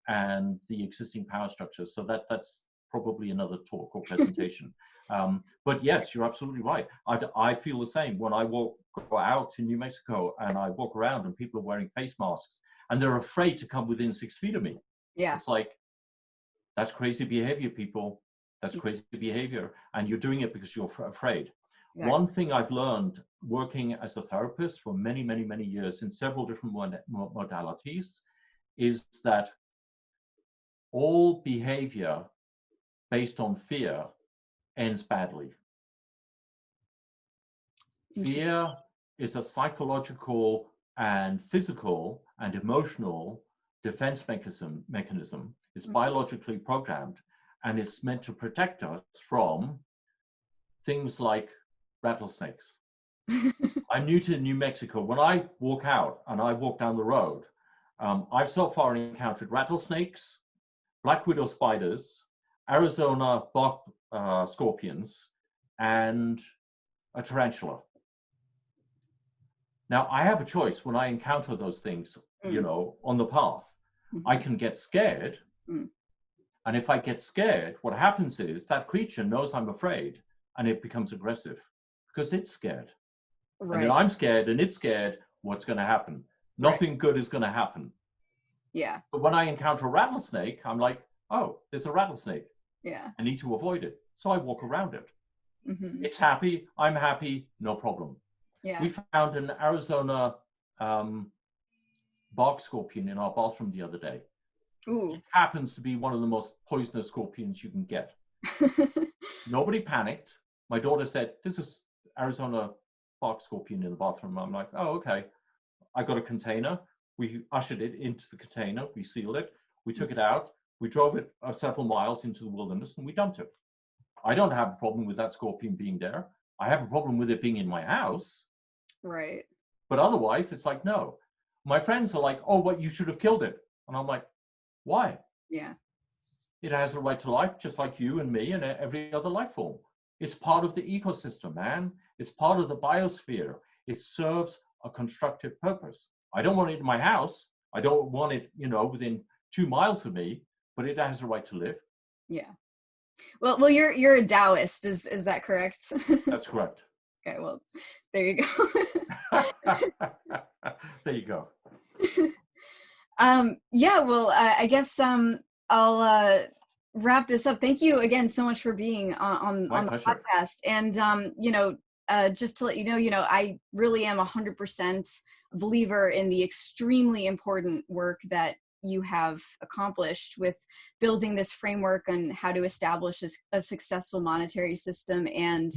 and the existing power structures. So that's probably another talk or presentation. But yes, you're absolutely right. I feel the same when I go out in New Mexico and I walk around and people are wearing face masks and they're afraid to come within 6 feet of me. Yeah. It's like, that's crazy behavior, people. That's crazy behavior. And you're doing it because you're afraid. Exactly. One thing I've learned working as a therapist for many, many, many years in several different modalities is that all behavior based on fear ends badly. Fear is a psychological and physical and emotional defense mechanism. It's biologically programmed, and it's meant to protect us from things like rattlesnakes. I'm new to New Mexico. When I walk out and I walk down the road, I've so far encountered rattlesnakes, black widow spiders, Arizona bark scorpions, and a tarantula. Now, I have a choice when I encounter those things, you know, on the path. I can get scared. And if I get scared, what happens is that creature knows I'm afraid and it becomes aggressive because it's scared. Right. And then I'm scared and it's scared. What's going to happen? Nothing good is going to happen. Yeah. But when I encounter a rattlesnake, I'm like, oh, there's a rattlesnake. Yeah. I need to avoid it. So I walk around it. It's happy. I'm happy. No problem. Yeah. We found an Arizona bark scorpion in our bathroom the other day. Ooh. It happens to be one of the most poisonous scorpions you can get. Nobody panicked. My daughter said, this is Arizona bark scorpion in the bathroom. I'm like, oh, okay. I got a container. We ushered it into the container. We sealed it. We took it out. We drove it several miles into the wilderness and we dumped it. I don't have a problem with that scorpion being there. I have a problem with it being in my house. Right. But otherwise, it's like, no. My friends are like, oh, what, you should have killed it. And I'm like, why? Yeah. It has a right to life, just like you and me and every other life form. It's part of the ecosystem, man. It's part of the biosphere. It serves a constructive purpose. I don't want it in my house. I don't want it, you know, within 2 miles of me, but it has a right to live. Yeah. Well, you're a Taoist. Is that correct? That's correct. Okay. Well, there you go. There you go. Yeah. Well, I guess I'll wrap this up. Thank you again so much for being on the podcast. And you know, just to let you know, I really am 100% a believer in the extremely important work that you have accomplished with building this framework on how to establish a successful monetary system. And,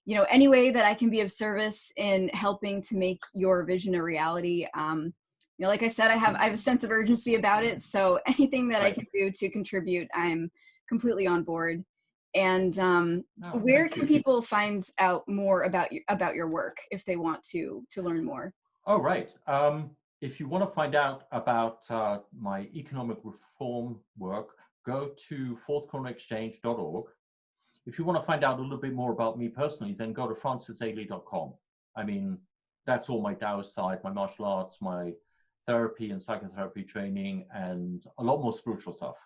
you know, any way that I can be of service in helping to make your vision a reality. You know, like I said, I have a sense of urgency about it. So anything that I can do to contribute, I'm completely on board. And where can people find out more about your work if they want to learn more? Oh, right. If you want to find out about my economic reform work, go to fourthcornerexchange.org. If you want to find out a little bit more about me personally, then go to francisayley.com. I mean, that's all my Taoist side, my martial arts, my therapy and psychotherapy training, and a lot more spiritual stuff.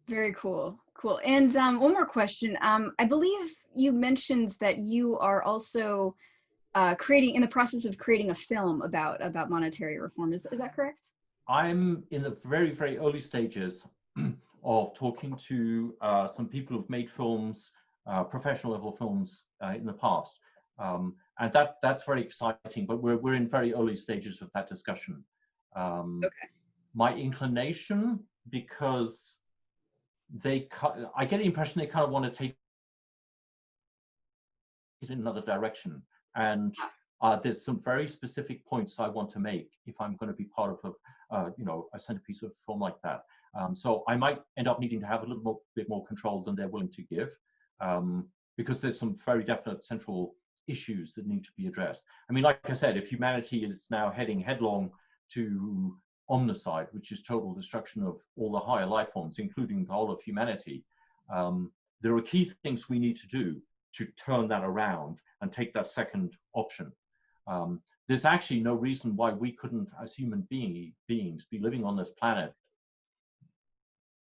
Very cool. Cool. And one more question. I believe you mentioned that you are also in the process of creating a film about monetary reform. Is that correct? I'm in the very, very early stages of talking to some people who've made films, professional level films in the past. And that's very exciting, but we're in very early stages of that discussion. Okay. My inclination, because I get the impression they kind of want to take it in another direction. And there's some very specific points I want to make if I'm going to be part of a centerpiece of a film like that. So I might end up needing to have a little bit more control than they're willing to give, because there's some very definite central issues that need to be addressed. I mean, like I said, if humanity is now heading headlong to omnicide, which is total destruction of all the higher life forms, including the whole of humanity, there are key things we need to do to turn that around and take that second option. There's actually no reason why we couldn't, as human beings, be living on this planet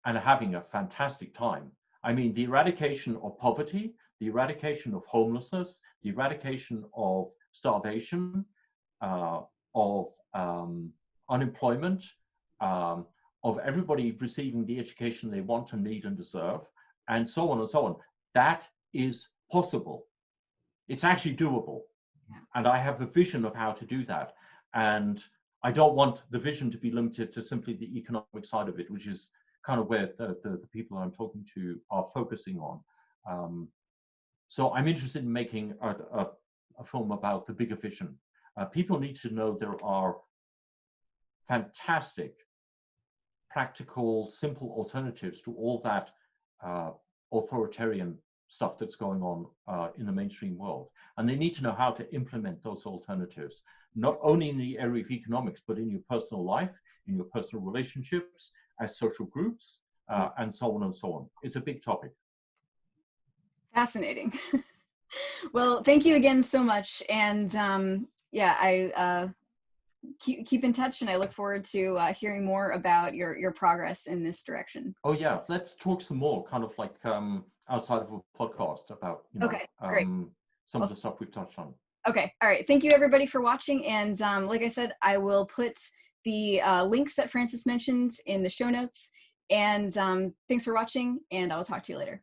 and having a fantastic time. I mean, the eradication of poverty, the eradication of homelessness, the eradication of starvation, of unemployment, of everybody receiving the education they want and need and deserve, and so on and so on. That is possible. It's actually doable. Yeah. And I have a vision of how to do that. And I don't want the vision to be limited to simply the economic side of it, which is kind of where the people I'm talking to are focusing on. So I'm interested in making a film about the bigger vision. People need to know there are fantastic, practical, simple alternatives to all that authoritarian stuff that's going on in the mainstream world. And they need to know how to implement those alternatives, not only in the area of economics, but in your personal life, in your personal relationships, as social groups, and so on and so on. It's a big topic. Fascinating. Well, thank you again so much. And yeah, I keep in touch, and I look forward to hearing more about your progress in this direction. Oh yeah, let's talk some more, kind of like outside of a podcast about, you know, Okay, great. some of the stuff we've touched on. Okay, all right. Thank you everybody for watching. And like I said, I will put the links that Francis mentioned in the show notes. And thanks for watching, and I'll talk to you later.